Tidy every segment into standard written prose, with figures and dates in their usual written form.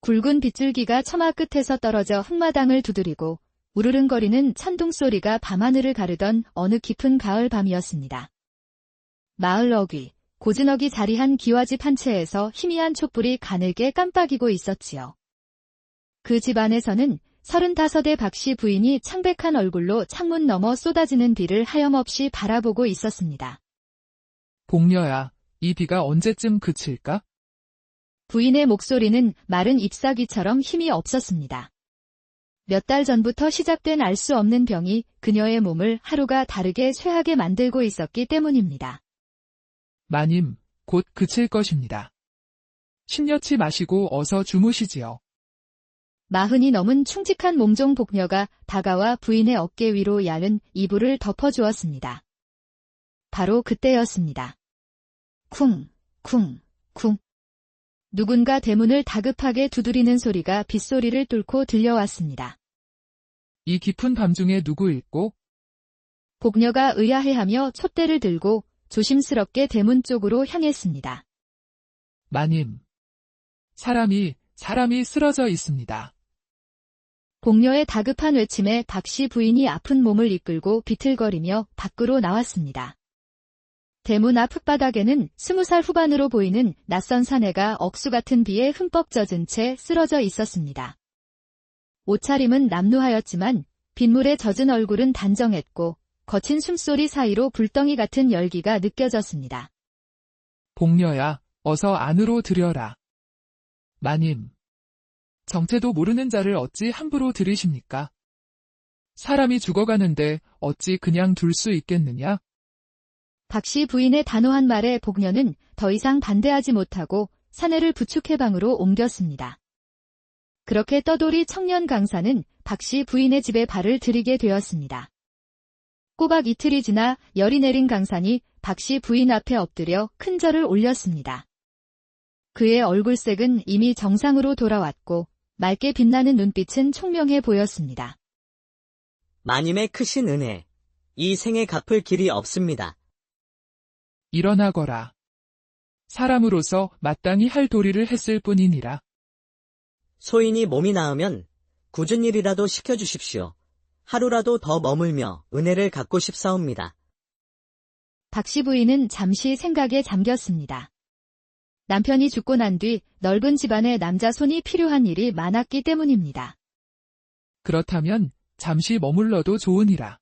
굵은 빗줄기가 처마 끝에서 떨어져 흙마당을 두드리고 우르릉거리는 천둥소리가 밤하늘을 가르던 어느 깊은 가을 밤이었습니다. 마을 어귀, 고즈넉이 자리한 기와집 한 채에서 희미한 촛불이 가늘게 깜빡이고 있었지요. 그 집 안에서는 35의 박씨 부인이 창백한 얼굴로 창문 너머 쏟아지는 비를 하염없이 바라보고 있었습니다. 복녀야, 이 비가 언제쯤 그칠까? 부인의 목소리는 마른 잎사귀처럼 힘이 없었습니다. 몇 달 전부터 시작된 알 수 없는 병이 그녀의 몸을 하루가 다르게 쇠하게 만들고 있었기 때문입니다. 마님, 곧 그칠 것입니다. 신여치 마시고 어서 주무시지요. 40이 넘은 충직한 몸종 복녀가 다가와 부인의 어깨 위로 얇은 이불을 덮어주었습니다. 바로 그때였습니다. 쿵, 쿵, 쿵. 누군가 대문을 다급하게 두드리는 소리가 빗소리를 뚫고 들려왔습니다. 이 깊은 밤중에 누구일꼬? 복녀가 의아해하며 촛대를 들고 조심스럽게 대문 쪽으로 향했습니다. 마님. 사람이 쓰러져 있습니다. 복녀의 다급한 외침에 박씨 부인이 아픈 몸을 이끌고 비틀거리며 밖으로 나왔습니다. 대문 앞 흙바닥에는 20살 후반으로 보이는 낯선 사내가 억수 같은 비에 흠뻑 젖은 채 쓰러져 있었습니다. 옷차림은 남루하였지만 빗물에 젖은 얼굴은 단정했고 거친 숨소리 사이로 불덩이 같은 열기가 느껴졌습니다. 복녀야, 어서 안으로 들여라. 마님. 정체도 모르는 자를 어찌 함부로 들이십니까? 사람이 죽어가는데 어찌 그냥 둘 수 있겠느냐? 박씨 부인의 단호한 말에 복녀는 더 이상 반대하지 못하고 사내를 부축해 방으로 옮겼습니다. 그렇게 떠돌이 청년 강사는 박씨 부인의 집에 발을 들이게 되었습니다. 꼬박 이틀이 지나 열이 내린 강산이 박씨 부인 앞에 엎드려 큰 절을 올렸습니다. 그의 얼굴색은 이미 정상으로 돌아왔고 맑게 빛나는 눈빛은 총명해 보였습니다. 마님의 크신 은혜, 이 생에 갚을 길이 없습니다. 일어나거라. 사람으로서 마땅히 할 도리를 했을 뿐이니라. 소인이 몸이 나으면 굳은 일이라도 시켜주십시오. 하루라도 더 머물며 은혜를 갚고 싶사옵니다. 박씨 부인은 잠시 생각에 잠겼습니다. 남편이 죽고 난 뒤 넓은 집안에 남자 손이 필요한 일이 많았기 때문입니다. 그렇다면 잠시 머물러도 좋으니라.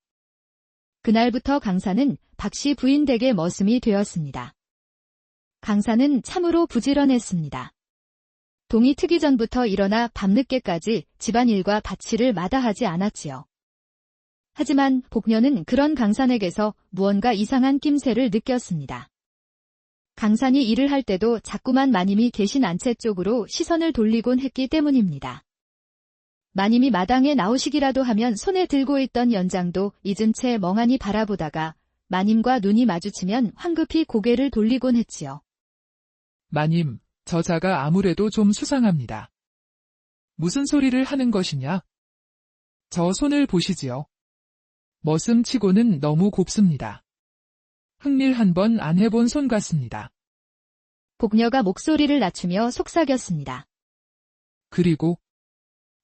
그날부터 강사는 박씨 부인 댁의 머슴이 되었습니다. 강사는 참으로 부지런했습니다. 동이 트기 전부터 일어나 밤늦게까지 집안일과 밭일을 마다하지 않았지요. 하지만 복녀는 그런 강산에게서 무언가 이상한 낌새를 느꼈습니다. 강산이 일을 할 때도 자꾸만 마님이 계신 안채 쪽으로 시선을 돌리곤 했기 때문입니다. 마님이 마당에 나오시기라도 하면 손에 들고 있던 연장도 잊은 채 멍하니 바라보다가 마님과 눈이 마주치면 황급히 고개를 돌리곤 했지요. 마님, 저자가 아무래도 좀 수상합니다. 무슨 소리를 하는 것이냐? 저 손을 보시지요. 머슴치고는 너무 곱습니다. 흙일 한 번 안 해본 손 같습니다. 복녀가 목소리를 낮추며 속삭였습니다. 그리고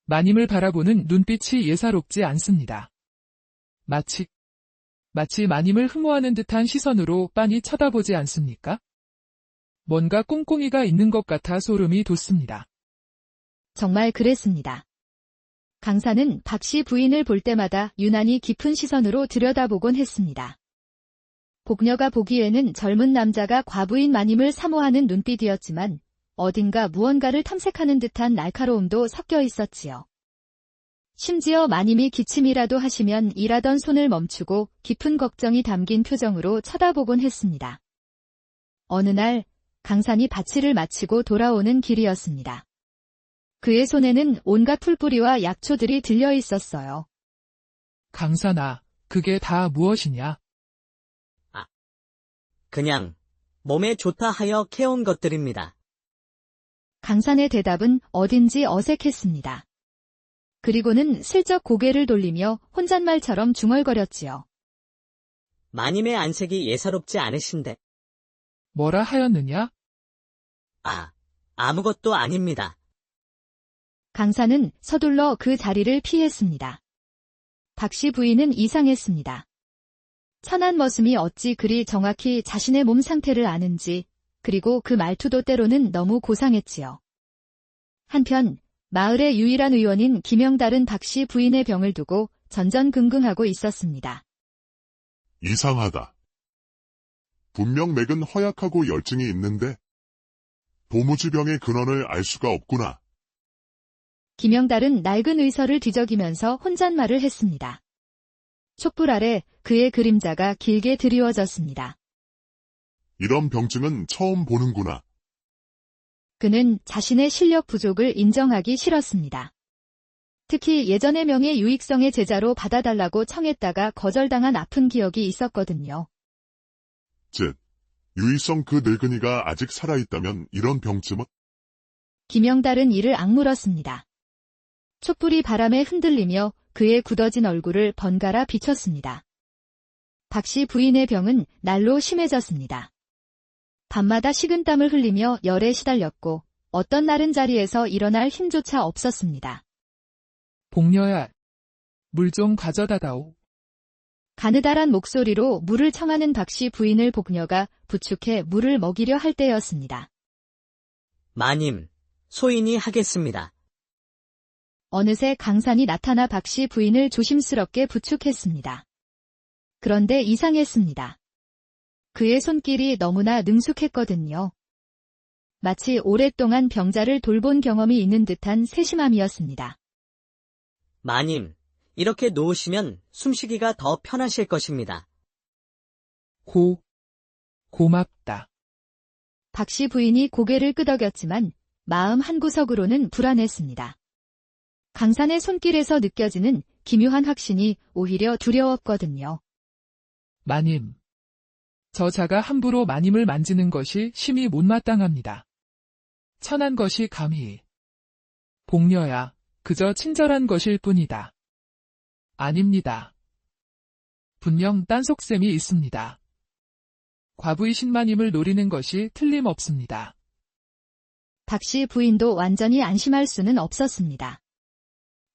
마님을 바라보는 눈빛이 예사롭지 않습니다. 마치 마님을 흠모하는 듯한 시선으로 빤히 쳐다보지 않습니까? 뭔가 꿍꿍이가 있는 것 같아 소름이 돋습니다. 정말 그랬습니다. 강사는 박씨 부인을 볼 때마다 유난히 깊은 시선으로 들여다보곤 했습니다. 복녀가 보기에는 젊은 남자가 과부인 마님을 사모하는 눈빛이었지만 어딘가 무언가를 탐색하는 듯한 날카로움도 섞여 있었지요. 심지어 마님이 기침이라도 하시면 일하던 손을 멈추고 깊은 걱정이 담긴 표정으로 쳐다보곤 했습니다. 어느 날 강산이 밭일을 마치고 돌아오는 길이었습니다. 그의 손에는 온갖 풀뿌리와 약초들이 들려 있었어요. 강산아, 그게 다 무엇이냐? 그냥 몸에 좋다 하여 캐온 것들입니다. 강산의 대답은 어딘지 어색했습니다. 그리고는 슬쩍 고개를 돌리며 혼잣말처럼 중얼거렸지요. 마님의 안색이 예사롭지 않으신데. 뭐라 하였느냐? 아무것도 아닙니다. 강사는 서둘러 그 자리를 피했습니다. 박씨 부인은 이상했습니다. 천안 머슴이 어찌 그리 정확히 자신의 몸 상태를 아는지, 그리고 그 말투도 때로는 너무 고상했지요. 한편 마을의 유일한 의원인 김영달은 박씨 부인의 병을 두고 전전긍긍하고 있었습니다. 이상하다. 분명 맥은 허약하고 열증이 있는데 도무지병의 근원을 알 수가 없구나. 김영달은 낡은 의서를 뒤적이면서 혼잣말을 했습니다. 촛불 아래 그의 그림자가 길게 드리워졌습니다. 이런 병증은 처음 보는구나. 그는 자신의 실력 부족을 인정하기 싫었습니다. 특히 예전의 명예 유익성의 제자로 받아달라고 청했다가 거절당한 아픈 기억이 있었거든요. 즉, 유의성 그 늙은이가 아직 살아있다면 이런 병쯤은? 김영달은 이를 악물었습니다. 촛불이 바람에 흔들리며 그의 굳어진 얼굴을 번갈아 비췄습니다. 박씨 부인의 병은 날로 심해졌습니다. 밤마다 식은땀을 흘리며 열에 시달렸고 어떤 날은 자리에서 일어날 힘조차 없었습니다. 복녀야, 물 좀 가져다다오. 가느다란 목소리로 물을 청하는 박씨 부인을 복녀가 부축해 물을 먹이려 할 때였습니다. 마님, 소인이 하겠습니다. 어느새 강산이 나타나 박씨 부인을 조심스럽게 부축했습니다. 그런데 이상했습니다. 그의 손길이 너무나 능숙했거든요. 마치 오랫동안 병자를 돌본 경험이 있는 듯한 세심함이었습니다. 마님, 이렇게 놓으시면 숨쉬기가 더 편하실 것입니다. 고맙다. 박씨 부인이 고개를 끄덕였지만 마음 한구석으로는 불안했습니다. 강산의 손길에서 느껴지는 기묘한 확신이 오히려 두려웠거든요. 마님. 저자가 함부로 마님을 만지는 것이 심히 못마땅합니다. 천한 것이 감히. 복녀야, 그저 친절한 것일 뿐이다. 아닙니다. 분명 딴 속셈이 있습니다. 과부이신 마님을 노리는 것이 틀림없습니다. 박씨 부인도 완전히 안심할 수는 없었습니다.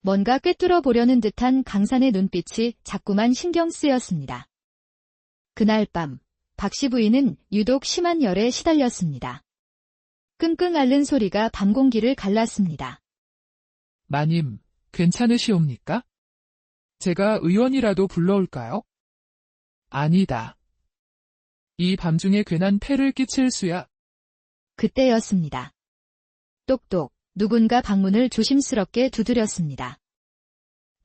뭔가 꿰뚫어 보려는 듯한 강산의 눈빛이 자꾸만 신경 쓰였습니다. 그날 밤, 박씨 부인은 유독 심한 열에 시달렸습니다. 끙끙 앓는 소리가 밤 공기를 갈랐습니다. 마님, 괜찮으시옵니까? 제가 의원이라도 불러올까요? 아니다. 이 밤중에 괜한 폐를 끼칠 수야. 그때였습니다. 똑똑, 누군가 방문을 조심스럽게 두드렸습니다.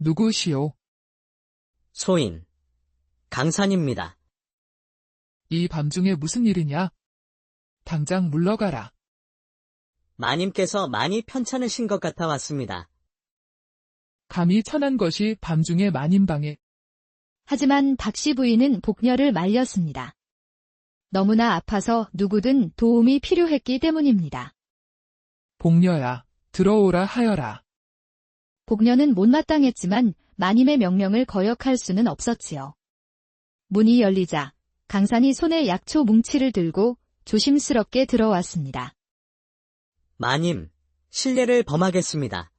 누구시오? 소인, 강산입니다. 이 밤중에 무슨 일이냐? 당장 물러가라. 마님께서 많이 편찮으신 것 같아 왔습니다. 감히 천한 것이 밤중에 마님 방에. 하지만 박씨 부인은 복녀를 말렸습니다. 너무나 아파서 누구든 도움이 필요했기 때문입니다. 복녀야, 들어오라 하여라. 복녀는 못마땅했지만 마님의 명령을 거역할 수는 없었지요. 문이 열리자 강산이 손에 약초 뭉치를 들고 조심스럽게 들어왔습니다. 마님, 실례를 범하겠습니다.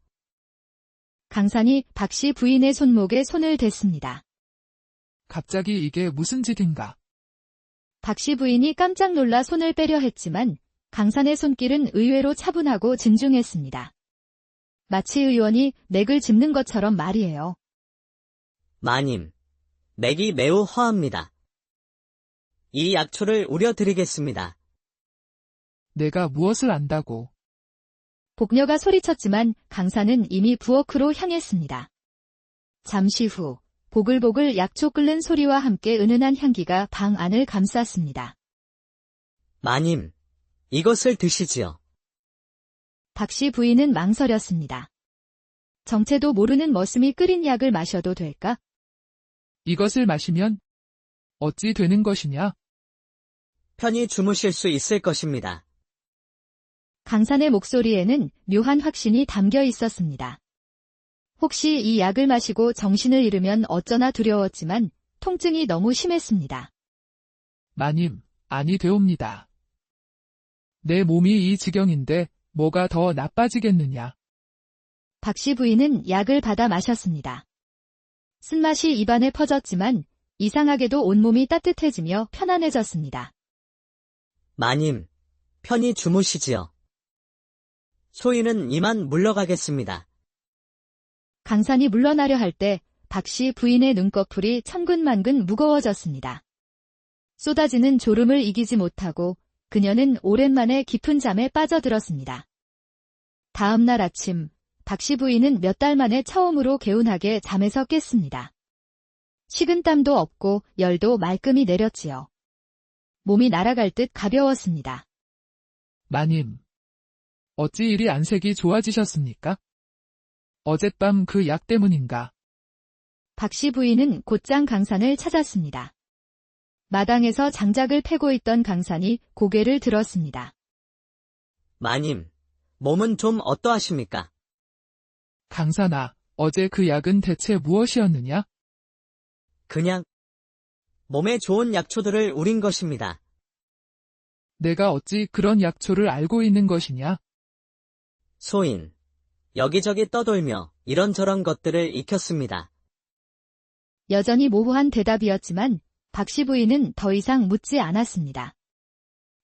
강산이 박씨 부인의 손목에 손을 댔습니다. 갑자기 이게 무슨 짓인가? 박씨 부인이 깜짝 놀라 손을 빼려 했지만 강산의 손길은 의외로 차분하고 진중했습니다. 마치 의원이 맥을 짚는 것처럼 말이에요. 마님, 맥이 매우 허합니다. 이 약초를 우려드리겠습니다. 내가 무엇을 안다고. 복녀가 소리쳤지만 강산은 이미 부엌으로 향했습니다. 잠시 후 보글보글 약초 끓는 소리와 함께 은은한 향기가 방 안을 감쌌습니다. 마님, 이것을 드시지요. 박씨 부인은 망설였습니다. 정체도 모르는 머슴이 끓인 약을 마셔도 될까? 이것을 마시면 어찌 되는 것이냐? 편히 주무실 수 있을 것입니다. 강산의 목소리에는 묘한 확신이 담겨 있었습니다. 혹시 이 약을 마시고 정신을 잃으면 어쩌나 두려웠지만 통증이 너무 심했습니다. 마님, 아니 되옵니다. 내 몸이 이 지경인데 뭐가 더 나빠지겠느냐? 박씨 부인은 약을 받아 마셨습니다. 쓴맛이 입안에 퍼졌지만 이상하게도 온몸이 따뜻해지며 편안해졌습니다. 마님, 편히 주무시지요. 소인은 이만 물러가겠습니다. 강산이 물러나려 할 때 박씨 부인의 눈꺼풀이 천근만근 무거워졌습니다. 쏟아지는 졸음을 이기지 못하고 그녀는 오랜만에 깊은 잠에 빠져들었습니다. 다음 날 아침, 박씨 부인은 몇 달 만에 처음으로 개운하게 잠에서 깼습니다. 식은땀도 없고 열도 말끔히 내렸지요. 몸이 날아갈 듯 가벼웠습니다. 마님, 어찌 이리 안색이 좋아지셨습니까? 어젯밤 그 약 때문인가? 박씨 부인은 곧장 강산을 찾았습니다. 마당에서 장작을 패고 있던 강산이 고개를 들었습니다. 마님, 몸은 좀 어떠하십니까? 강산아, 어제 그 약은 대체 무엇이었느냐? 그냥 몸에 좋은 약초들을 우린 것입니다. 내가 어찌 그런 약초를 알고 있는 것이냐? 소인, 여기저기 떠돌며 이런저런 것들을 익혔습니다. 여전히 모호한 대답이었지만 박씨 부인은 더 이상 묻지 않았습니다.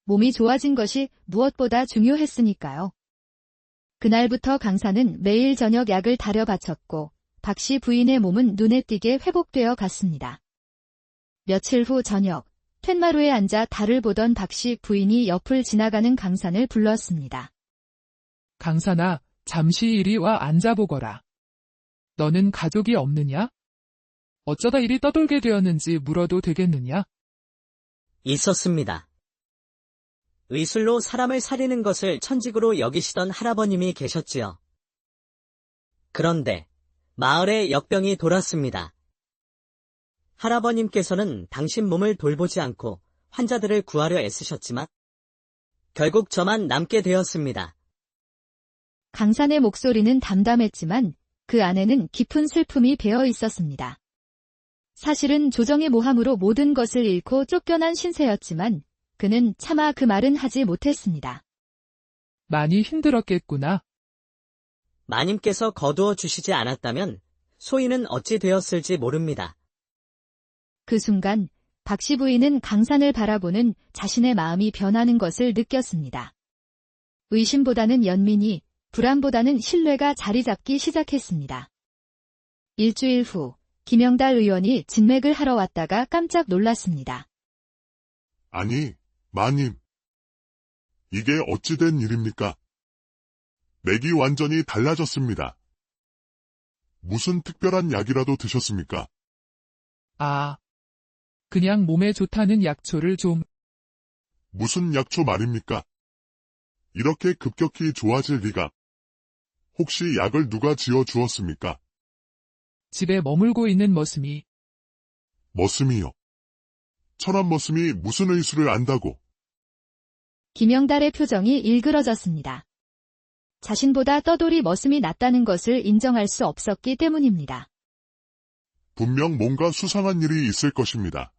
몸이 좋아진 것이 무엇보다 중요했으니까요. 그날부터 강산은 매일 저녁 약을 다려 바쳤고 박씨 부인의 몸은 눈에 띄게 회복되어 갔습니다. 며칠 후 저녁, 툇마루에 앉아 달을 보던 박씨 부인이 옆을 지나가는 강산을 불렀습니다. 강산아, 잠시 이리 와 앉아보거라. 너는 가족이 없느냐? 어쩌다 이리 떠돌게 되었는지 물어도 되겠느냐? 있었습니다. 의술로 사람을 살리는 것을 천직으로 여기시던 할아버님이 계셨지요. 그런데 마을에 역병이 돌았습니다. 할아버님께서는 당신 몸을 돌보지 않고 환자들을 구하려 애쓰셨지만 결국 저만 남게 되었습니다. 강산의 목소리는 담담했지만 그 안에는 깊은 슬픔이 배어 있었습니다. 사실은 조정의 모함으로 모든 것을 잃고 쫓겨난 신세였지만 그는 차마 그 말은 하지 못했습니다. 많이 힘들었겠구나. 마님께서 거두어 주시지 않았다면 소인은 어찌 되었을지 모릅니다. 그 순간 박씨 부인은 강산을 바라보는 자신의 마음이 변하는 것을 느꼈습니다. 의심보다는 연민이, 불안보다는 신뢰가 자리 잡기 시작했습니다. 일주일 후 김영달 의원이 진맥을 하러 왔다가 깜짝 놀랐습니다. 아니, 마님. 이게 어찌 된 일입니까? 맥이 완전히 달라졌습니다. 무슨 특별한 약이라도 드셨습니까? 아, 그냥 몸에 좋다는 약초를 좀. 무슨 약초 말입니까? 이렇게 급격히 좋아질 리가. 혹시 약을 누가 지어 주었습니까? 집에 머물고 있는 머슴이. 머슴이요. 천한 머슴이 무슨 의술을 안다고? 김영달의 표정이 일그러졌습니다. 자신보다 떠돌이 머슴이 낫다는 것을 인정할 수 없었기 때문입니다. 분명 뭔가 수상한 일이 있을 것입니다.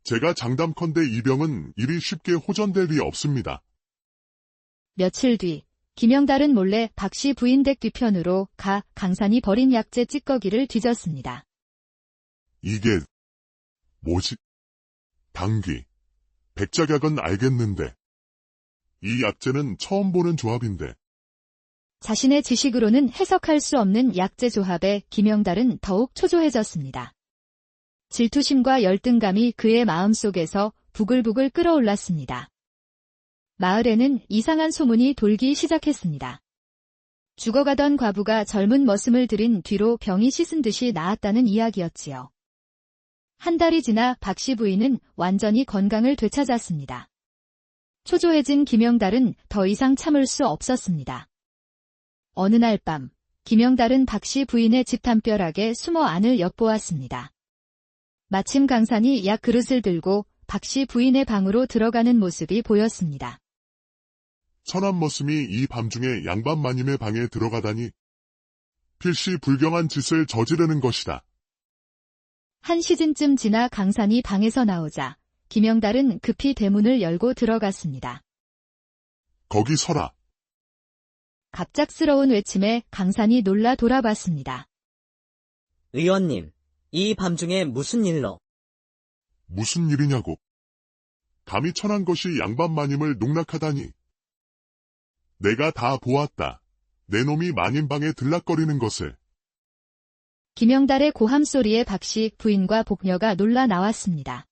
제가 장담컨대 이 병은 이리 쉽게 호전될 리 없습니다. 며칠 뒤 김영달은 몰래 박씨 부인 댁 뒤편으로 가 강산이 버린 약재 찌꺼기를 뒤졌습니다. 이게 뭐지? 당귀, 백작약은 알겠는데 이 약재는 처음 보는 조합인데. 자신의 지식으로는 해석할 수 없는 약재 조합에 김영달은 더욱 초조해졌습니다. 질투심과 열등감이 그의 마음속에서 부글부글 끓어올랐습니다. 마을에는 이상한 소문이 돌기 시작했습니다. 죽어가던 과부가 젊은 머슴을 들인 뒤로 병이 씻은 듯이 나았다는 이야기였지요. 한 달이 지나 박씨 부인은 완전히 건강을 되찾았습니다. 초조해진 김영달은 더 이상 참을 수 없었습니다. 어느 날 밤, 김영달은 박씨 부인의 집 담벼락에 숨어 안을 엿보았습니다. 마침 강산이 약 그릇을 들고 박씨 부인의 방으로 들어가는 모습이 보였습니다. 천한 머슴이 이 밤중에 양반 마님의 방에 들어가다니 필시 불경한 짓을 저지르는 것이다. 한 시즌쯤 지나 강산이 방에서 나오자 김영달은 급히 대문을 열고 들어갔습니다. 거기 서라. 갑작스러운 외침에 강산이 놀라 돌아봤습니다. 의원님, 이 밤중에 무슨 일로? 무슨 일이냐고. 감히 천한 것이 양반 마님을 농락하다니. 내가 다 보았다. 내 놈이 마님방에 들락거리는 것을. 김영달의 고함 소리에 박씨 부인과 복녀가 놀라 나왔습니다.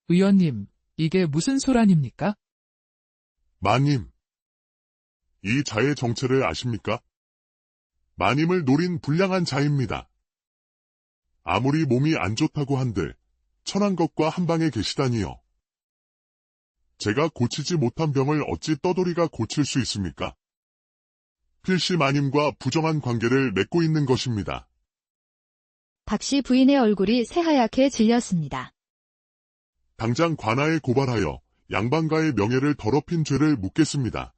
의원님, 이게 무슨 소란입니까? 마님. 이 자의 정체를 아십니까? 마님을 노린 불량한 자입니다. 아무리 몸이 안 좋다고 한들 천한 것과 한방에 계시다니요. 제가 고치지 못한 병을 어찌 떠돌이가 고칠 수 있습니까? 필시 마님과 부정한 관계를 맺고 있는 것입니다. 박씨 부인의 얼굴이 새하얗게 질렸습니다. 당장 관아에 고발하여 양반가의 명예를 더럽힌 죄를 묻겠습니다.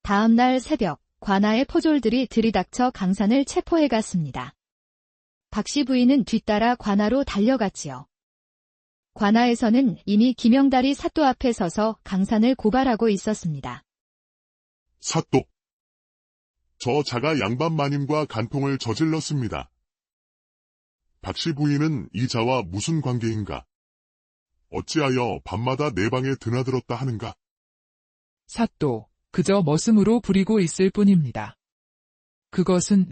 다음 날 새벽, 관아의 포졸들이 들이닥쳐 강산을 체포해 갔습니다. 박씨 부인은 뒤따라 관아로 달려갔지요. 관아에서는 이미 김영달이 사또 앞에 서서 강산을 고발하고 있었습니다. 사또. 저 자가 양반 마님과 간통을 저질렀습니다. 박씨 부인은 이 자와 무슨 관계인가? 어찌하여 밤마다 내 방에 드나들었다 하는가? 사또, 그저 머슴으로 부리고 있을 뿐입니다. 그것은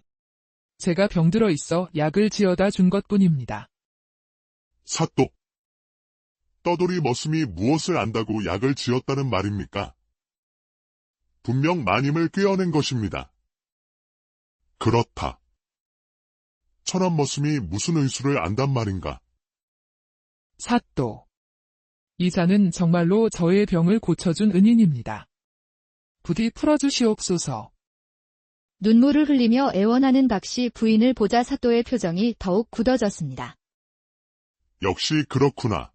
제가 병들어 있어 약을 지어다 준 것뿐입니다. 사또. 떠돌이 머슴이 무엇을 안다고 약을 지었다는 말입니까? 분명 마님을 꿰어낸 것입니다. 그렇다. 천한 머슴이 무슨 의수를 안단 말인가? 사또. 이자는 정말로 저의 병을 고쳐준 은인입니다. 부디 풀어주시옵소서. 눈물을 흘리며 애원하는 박씨 부인을 보자 사또의 표정이 더욱 굳어졌습니다. 역시 그렇구나.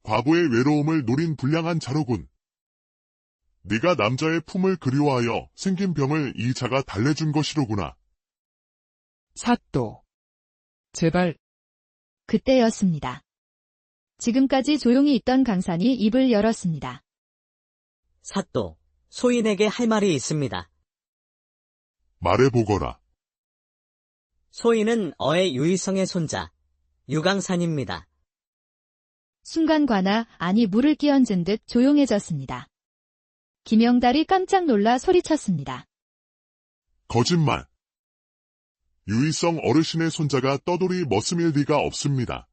과부의 외로움을 노린 불량한 자로군. 네가 남자의 품을 그리워하여 생긴 병을 이 자가 달래준 것이로구나. 사또. 제발. 그때였습니다. 지금까지 조용히 있던 강산이 입을 열었습니다. 사또, 소인에게 할 말이 있습니다. 말해보거라. 소인은 어의 유일성의 손자, 유강산입니다. 순간 관아 안이 물을 끼얹은 듯 조용해졌습니다. 김영달이 깜짝 놀라 소리쳤습니다. 거짓말. 유일성 어르신의 손자가 떠돌이 머슴일 리가 없습니다.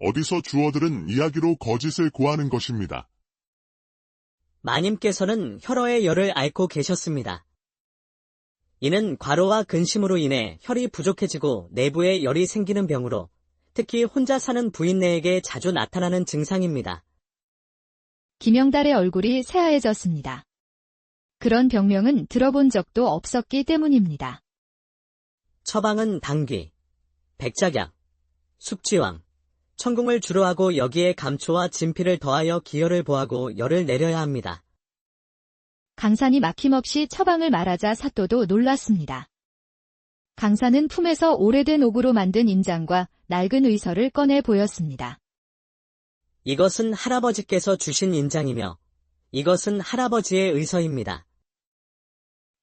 어디서 주어들은 이야기로 거짓을 고하는 것입니다. 마님께서는 혈어의 열을 앓고 계셨습니다. 이는 과로와 근심으로 인해 혈이 부족해지고 내부에 열이 생기는 병으로 특히 혼자 사는 부인네에게 자주 나타나는 증상입니다. 김영달의 얼굴이 새하얘졌습니다. 그런 병명은 들어본 적도 없었기 때문입니다. 처방은 당귀, 백작약, 숙지왕, 천궁을 주로 하고 여기에 감초와 진피를 더하여 기혈을 보하고 열을 내려야 합니다. 강산이 막힘없이 처방을 말하자 사또도 놀랐습니다. 강산은 품에서 오래된 옥으로 만든 인장과 낡은 의서를 꺼내 보였습니다. 이것은 할아버지께서 주신 인장이며 이것은 할아버지의 의서입니다.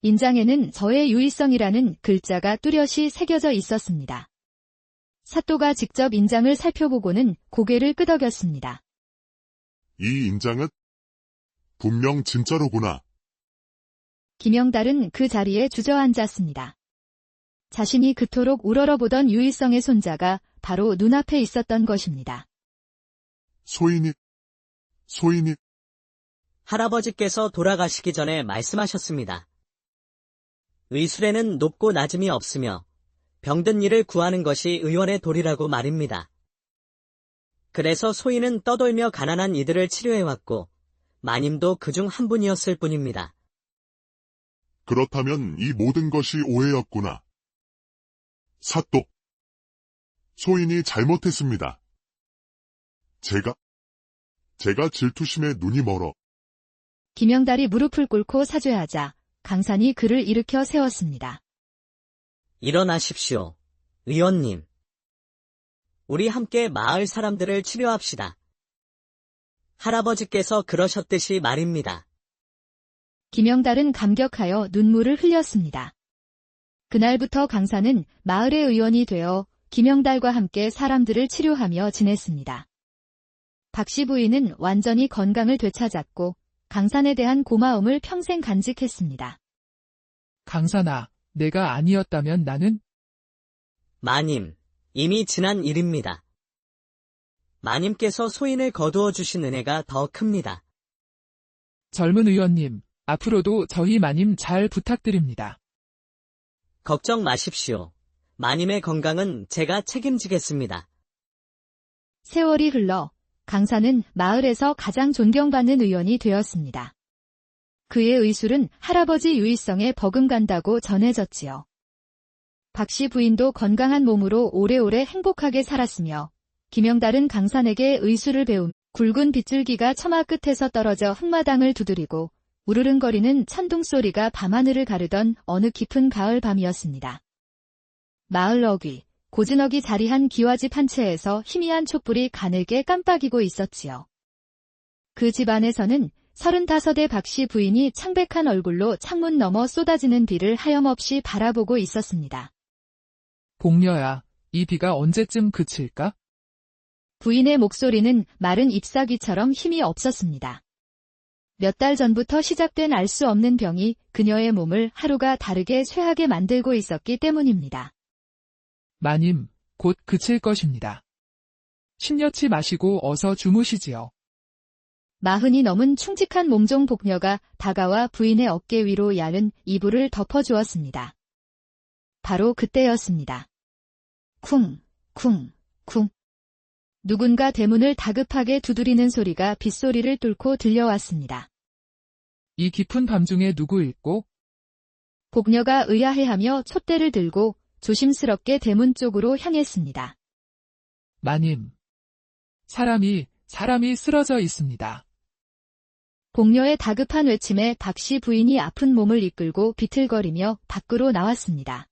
인장에는 저의 유일성이라는 글자가 뚜렷이 새겨져 있었습니다. 사또가 직접 인장을 살펴보고는 고개를 끄덕였습니다. 이 인장은 분명 진짜로구나. 김영달은 그 자리에 주저앉았습니다. 자신이 그토록 우러러보던 유일성의 손자가 바로 눈앞에 있었던 것입니다. 소인이. 할아버지께서 돌아가시기 전에 말씀하셨습니다. 의술에는 높고 낮음이 없으며 병든 이를 구하는 것이 의원의 도리라고 말입니다. 그래서 소인은 떠돌며 가난한 이들을 치료해왔고 마님도 그중 한 분이었을 뿐입니다. 그렇다면 이 모든 것이 오해였구나. 사또. 소인이 잘못했습니다. 제가 질투심에 눈이 멀어. 김영달이 무릎을 꿇고 사죄하자 강산이 그를 일으켜 세웠습니다. 일어나십시오, 의원님. 우리 함께 마을 사람들을 치료합시다. 할아버지께서 그러셨듯이 말입니다. 김영달은 감격하여 눈물을 흘렸습니다. 그날부터 강사는 마을의 의원이 되어 김영달과 함께 사람들을 치료하며 지냈습니다. 박씨 부인은 완전히 건강을 되찾았고 강산에 대한 고마움을 평생 간직했습니다. 강산아, 내가 아니었다면 나는 마님, 이미 지난 일입니다. 마님께서 소인을 거두어 주신 은혜가 더 큽니다. 젊은 의원님, 앞으로도 저희 마님 잘 부탁드립니다. 걱정 마십시오. 마님의 건강은 제가 책임지겠습니다. 세월이 흘러 강사는 마을에서 가장 존경받는 의원이 되었습니다. 그의 의술은 할아버지 유일성에 버금간다고 전해졌지요. 박씨 부인도 건강한 몸으로 오래오래 행복하게 살았으며 김영달은 강산에게 의술을 배움 굵은 빗줄기가 처마 끝에서 떨어져 흙마당을 두드리고 우르릉거리는 천둥소리가 밤하늘을 가르던 어느 깊은 가을 밤이었습니다. 마을 어귀, 고즈넉이 자리한 기와집 한 채에서 희미한 촛불이 가늘게 깜빡이고 있었지요. 그 집안에서는 35의 박씨 부인이 창백한 얼굴로 창문 너머 쏟아지는 비를 하염없이 바라보고 있었습니다. 복녀야, 이 비가 언제쯤 그칠까? 부인의 목소리는 마른 잎사귀처럼 힘이 없었습니다. 몇 달 전부터 시작된 알 수 없는 병이 그녀의 몸을 하루가 다르게 쇠하게 만들고 있었기 때문입니다. 마님, 곧 그칠 것입니다. 심려치 마시고 어서 주무시지요. 40이 넘은 충직한 몸종 복녀가 다가와 부인의 어깨 위로 얇은 이불을 덮어주었습니다. 바로 그때였습니다. 쿵, 쿵, 쿵. 누군가 대문을 다급하게 두드리는 소리가 빗소리를 뚫고 들려왔습니다. 이 깊은 밤중에 누구일꼬? 복녀가 의아해하며 촛대를 들고 조심스럽게 대문 쪽으로 향했습니다. 마님. 사람이 쓰러져 있습니다. 복녀의 다급한 외침에 박씨 부인이 아픈 몸을 이끌고 비틀거리며 밖으로 나왔습니다.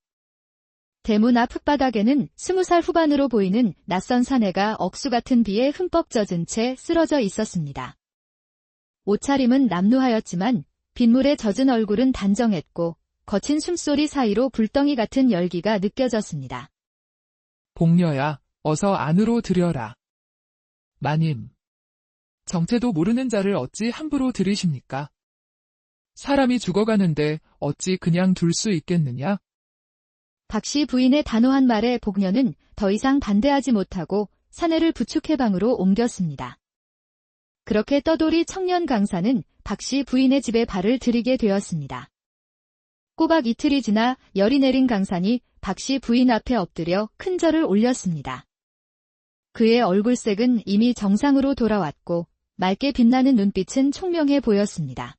대문 앞 흙바닥에는 20살 후반으로 보이는 낯선 사내가 억수 같은 비에 흠뻑 젖은 채 쓰러져 있었습니다. 옷차림은 남루하였지만 빗물에 젖은 얼굴은 단정했고 거친 숨소리 사이로 불덩이 같은 열기가 느껴졌습니다. 복녀야, 어서 안으로 들여라. 마님. 정체도 모르는 자를 어찌 함부로 들이십니까? 사람이 죽어가는데 어찌 그냥 둘 수 있겠느냐? 박씨 부인의 단호한 말에 복녀는 더 이상 반대하지 못하고 사내를 부축해 방으로 옮겼습니다. 그렇게 떠돌이 청년 강사는 박씨 부인의 집에 발을 들이게 되었습니다. 꼬박 이틀이 지나 열이 내린 강산이 박씨 부인 앞에 엎드려 큰 절을 올렸습니다. 그의 얼굴색은 이미 정상으로 돌아왔고 맑게 빛나는 눈빛은 총명해 보였습니다.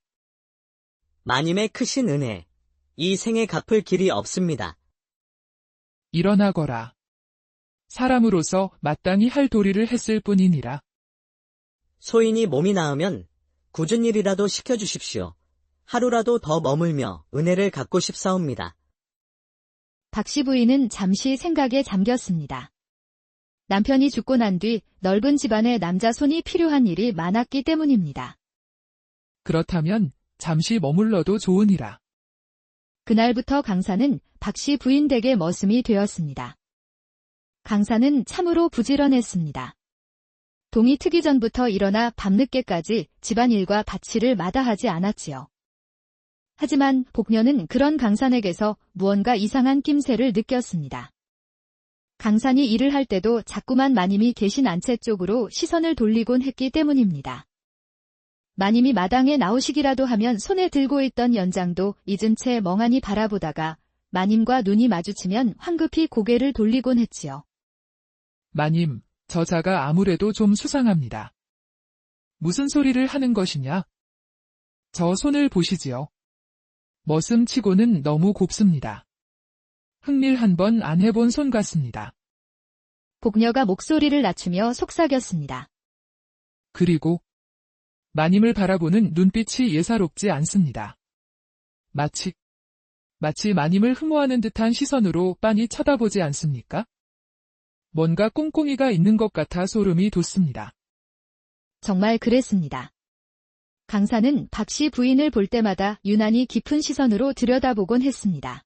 마님의 크신 은혜, 이 생에 갚을 길이 없습니다. 일어나거라. 사람으로서 마땅히 할 도리를 했을 뿐이니라. 소인이 몸이 나으면 굳은 일이라도 시켜주십시오. 하루라도 더 머물며 은혜를 갚고 싶사옵니다. 박씨 부인은 잠시 생각에 잠겼습니다. 남편이 죽고 난 뒤 넓은 집안에 남자 손이 필요한 일이 많았기 때문입니다. 그렇다면 잠시 머물러도 좋으니라. 그날부터 강사는 박씨 부인 댁의 머슴이 되었습니다. 강사는 참으로 부지런했습니다. 동이 트기 전부터 일어나 밤늦게까지 집안일과 밭일을 마다하지 않았지요. 하지만 복녀는 그런 강산에게서 무언가 이상한 낌새를 느꼈습니다. 강산이 일을 할 때도 자꾸만 마님이 계신 안채 쪽으로 시선을 돌리곤 했기 때문입니다. 마님이 마당에 나오시기라도 하면 손에 들고 있던 연장도 잊은 채 멍하니 바라보다가 마님과 눈이 마주치면 황급히 고개를 돌리곤 했지요. 마님, 저자가 아무래도 좀 수상합니다. 무슨 소리를 하는 것이냐? 저 손을 보시지요. 머슴치고는 너무 곱습니다. 흙일 한 번 안 해본 손 같습니다. 복녀가 목소리를 낮추며 속삭였습니다. 그리고 마님을 바라보는 눈빛이 예사롭지 않습니다. 마치 마님을 흠모하는 듯한 시선으로 빤히 쳐다보지 않습니까? 뭔가 꿍꿍이가 있는 것 같아 소름이 돋습니다. 정말 그랬습니다. 강사는 박씨 부인을 볼 때마다 유난히 깊은 시선으로 들여다보곤 했습니다.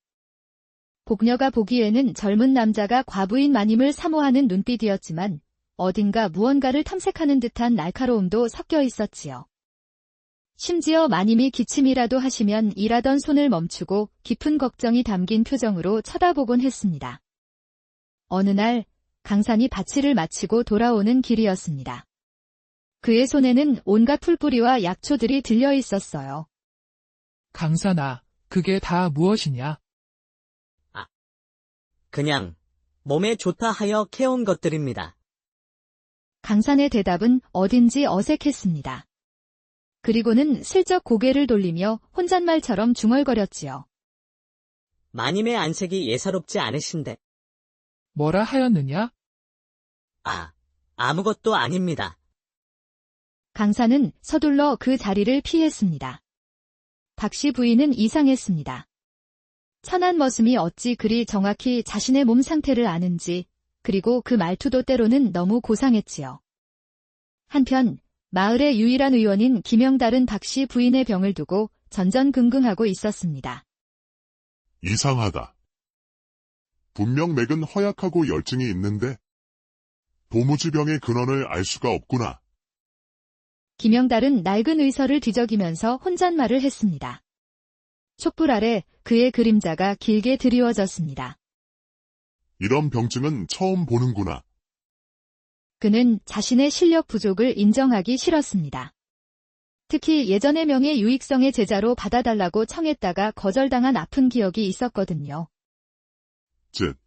복녀가 보기에는 젊은 남자가 과부인 마님을 사모하는 눈빛이었지만 어딘가 무언가를 탐색하는 듯한 날카로움도 섞여 있었지요. 심지어 마님이 기침이라도 하시면 일하던 손을 멈추고 깊은 걱정이 담긴 표정으로 쳐다보곤 했습니다. 어느 날 강산이 바치를 마치고 돌아오는 길이었습니다. 그의 손에는 온갖 풀뿌리와 약초들이 들려 있었어요. 강산아, 그게 다 무엇이냐? 그냥 몸에 좋다 하여 캐온 것들입니다. 강산의 대답은 어딘지 어색했습니다. 그리고는 슬쩍 고개를 돌리며 혼잣말처럼 중얼거렸지요. 마님의 안색이 예사롭지 않으신데. 뭐라 하였느냐? 아무것도 아닙니다. 강산은 서둘러 그 자리를 피했습니다. 박씨 부인은 이상했습니다. 천한 머슴이 어찌 그리 정확히 자신의 몸 상태를 아는지, 그리고 그 말투도 때로는 너무 고상했지요. 한편 마을의 유일한 의원인 김영달은 박씨 부인의 병을 두고 전전긍긍하고 있었습니다. 이상하다. 분명 맥은 허약하고 열증이 있는데 도무지병의 근원을 알 수가 없구나. 김영달은 낡은 의서를 뒤적이면서 혼잣말을 했습니다. 촛불 아래 그의 그림자가 길게 드리워졌습니다. 이런 병증은 처음 보는구나. 그는 자신의 실력 부족을 인정하기 싫었습니다. 특히 예전의 명예 유익성의 제자로 받아달라고 청했다가 거절당한 아픈 기억이 있었거든요. 즉,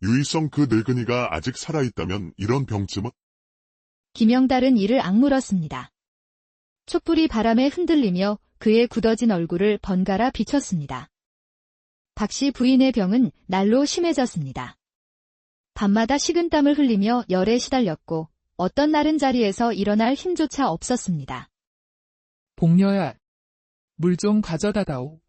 유일성 그 늙은이가 아직 살아있다면 이런 병쯤은? 김영달은 이를 악물었습니다. 촛불이 바람에 흔들리며 그의 굳어진 얼굴을 번갈아 비췄습니다. 박씨 부인의 병은 날로 심해졌습니다. 밤마다 식은땀을 흘리며 열에 시달렸고 어떤 날은 자리에서 일어날 힘조차 없었습니다. 복녀야, 물 좀 가져다다오.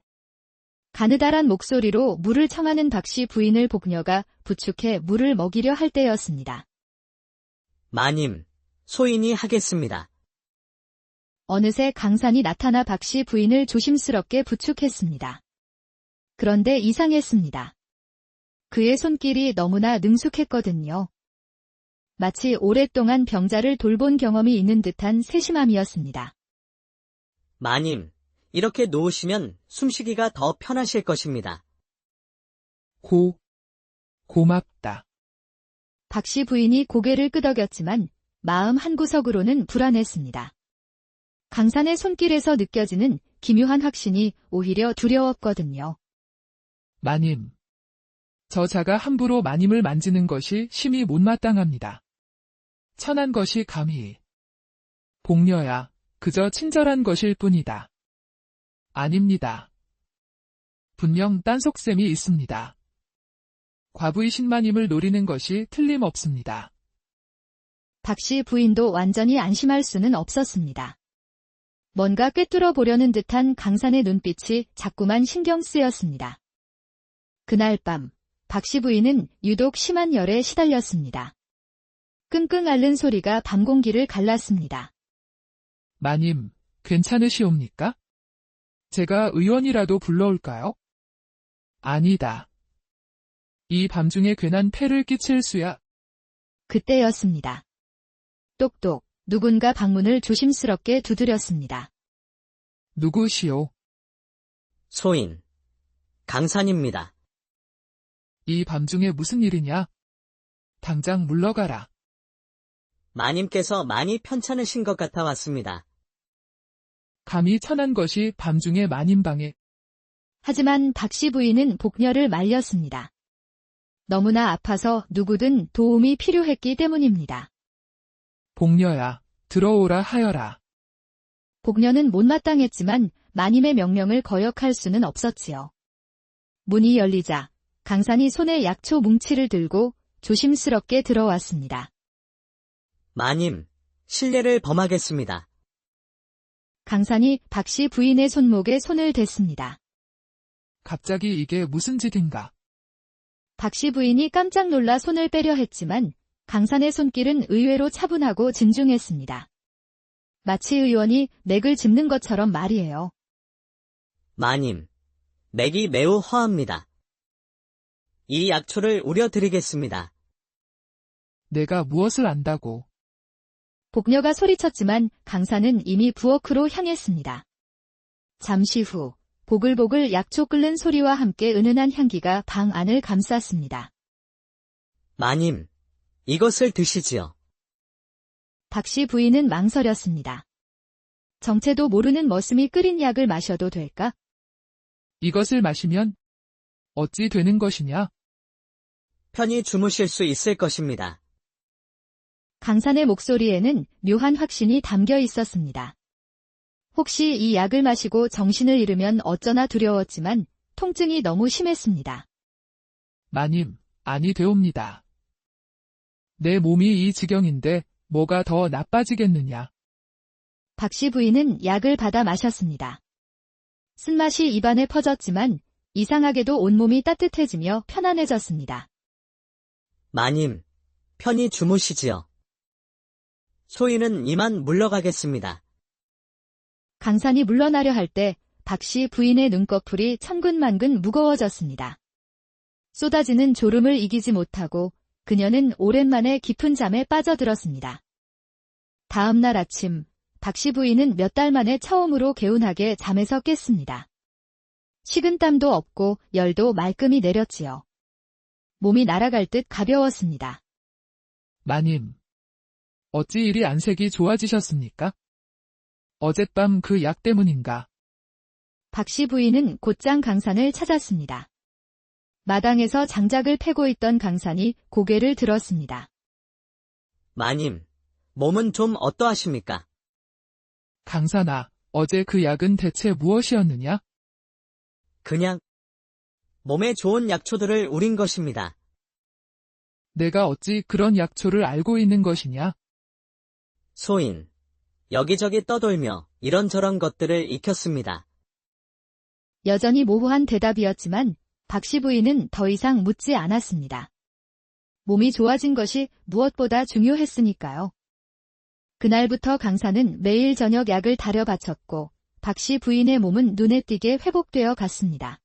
가느다란 목소리로 물을 청하는 박씨 부인을 복녀가 부축해 물을 먹이려 할 때였습니다. 마님, 소인이 하겠습니다. 어느새 강산이 나타나 박씨 부인을 조심스럽게 부축했습니다. 그런데 이상했습니다. 그의 손길이 너무나 능숙했거든요. 마치 오랫동안 병자를 돌본 경험이 있는 듯한 세심함이었습니다. 마님, 이렇게 놓으시면 숨쉬기가 더 편하실 것입니다. 고맙다. 박씨 부인이 고개를 끄덕였지만 마음 한구석으로는 불안했습니다. 강산의 손길에서 느껴지는 기묘한 확신이 오히려 두려웠거든요. 마님. 저자가 함부로 마님을 만지는 것이 심히 못마땅합니다. 천한 것이 감히. 복녀야, 그저 친절한 것일 뿐이다. 아닙니다. 분명 딴 속셈이 있습니다. 과부이신 마님을 노리는 것이 틀림없습니다. 박씨 부인도 완전히 안심할 수는 없었습니다. 뭔가 꿰뚫어 보려는 듯한 강산의 눈빛이 자꾸만 신경 쓰였습니다. 그날 밤, 박씨 부인은 유독 심한 열에 시달렸습니다. 끙끙 앓는 소리가 밤 공기를 갈랐습니다. 마님, 괜찮으시옵니까? 제가 의원이라도 불러올까요? 아니다. 이 밤중에 괜한 폐를 끼칠 수야. 그때였습니다. 똑똑, 누군가 방문을 조심스럽게 두드렸습니다. 누구시오? 소인, 강산입니다. 이 밤중에 무슨 일이냐? 당장 물러가라. 마님께서 많이 편찮으신 것 같아 왔습니다. 감히 천한 것이 밤중에 마님 방에. 하지만 박씨 부인은 복녀를 말렸습니다. 너무나 아파서 누구든 도움이 필요했기 때문입니다. 복녀야, 들어오라 하여라. 복녀는 못마땅했지만 마님의 명령을 거역할 수는 없었지요. 문이 열리자 강산이 손에 약초 뭉치를 들고 조심스럽게 들어왔습니다. 마님, 실례를 범하겠습니다. 강산이 박씨 부인의 손목에 손을 댔습니다. 갑자기 이게 무슨 짓인가? 박씨 부인이 깜짝 놀라 손을 빼려 했지만 강산의 손길은 의외로 차분하고 진중했습니다. 마치 의원이 맥을 짚는 것처럼 말이에요. 마님, 맥이 매우 허합니다. 이 약초를 우려드리겠습니다. 내가 무엇을 안다고. 복녀가 소리쳤지만 강사는 이미 부엌으로 향했습니다. 잠시 후 보글보글 약초 끓는 소리와 함께 은은한 향기가 방 안을 감쌌습니다. 마님, 이것을 드시지요. 박씨 부인은 망설였습니다. 정체도 모르는 머슴이 끓인 약을 마셔도 될까? 이것을 마시면 어찌 되는 것이냐? 편히 주무실 수 있을 것입니다. 강산의 목소리에는 묘한 확신이 담겨 있었습니다. 혹시 이 약을 마시고 정신을 잃으면 어쩌나 두려웠지만 통증이 너무 심했습니다. 마님, 아니 되옵니다. 내 몸이 이 지경인데 뭐가 더 나빠지겠느냐? 박씨 부인은 약을 받아 마셨습니다. 쓴맛이 입안에 퍼졌지만 이상하게도 온몸이 따뜻해지며 편안해졌습니다. 마님, 편히 주무시지요. 소인은 이만 물러가겠습니다. 강산이 물러나려 할 때 박씨 부인의 눈꺼풀이 천근만근 무거워졌습니다. 쏟아지는 졸음을 이기지 못하고 그녀는 오랜만에 깊은 잠에 빠져들었습니다. 다음 날 아침, 박씨 부인은 몇 달 만에 처음으로 개운하게 잠에서 깼습니다. 식은땀도 없고 열도 말끔히 내렸지요. 몸이 날아갈 듯 가벼웠습니다. 마님, 어찌 이리 안색이 좋아지셨습니까? 어젯밤 그 약 때문인가? 박씨 부인은 곧장 강산을 찾았습니다. 마당에서 장작을 패고 있던 강산이 고개를 들었습니다. 마님, 몸은 좀 어떠하십니까? 강산아, 어제 그 약은 대체 무엇이었느냐? 그냥 몸에 좋은 약초들을 우린 것입니다. 내가 어찌 그런 약초를 알고 있는 것이냐? 소인, 여기저기 떠돌며 이런저런 것들을 익혔습니다. 여전히 모호한 대답이었지만 박씨 부인은 더 이상 묻지 않았습니다. 몸이 좋아진 것이 무엇보다 중요했으니까요. 그날부터 강사는 매일 저녁 약을 다려 바쳤고 박씨 부인의 몸은 눈에 띄게 회복되어 갔습니다.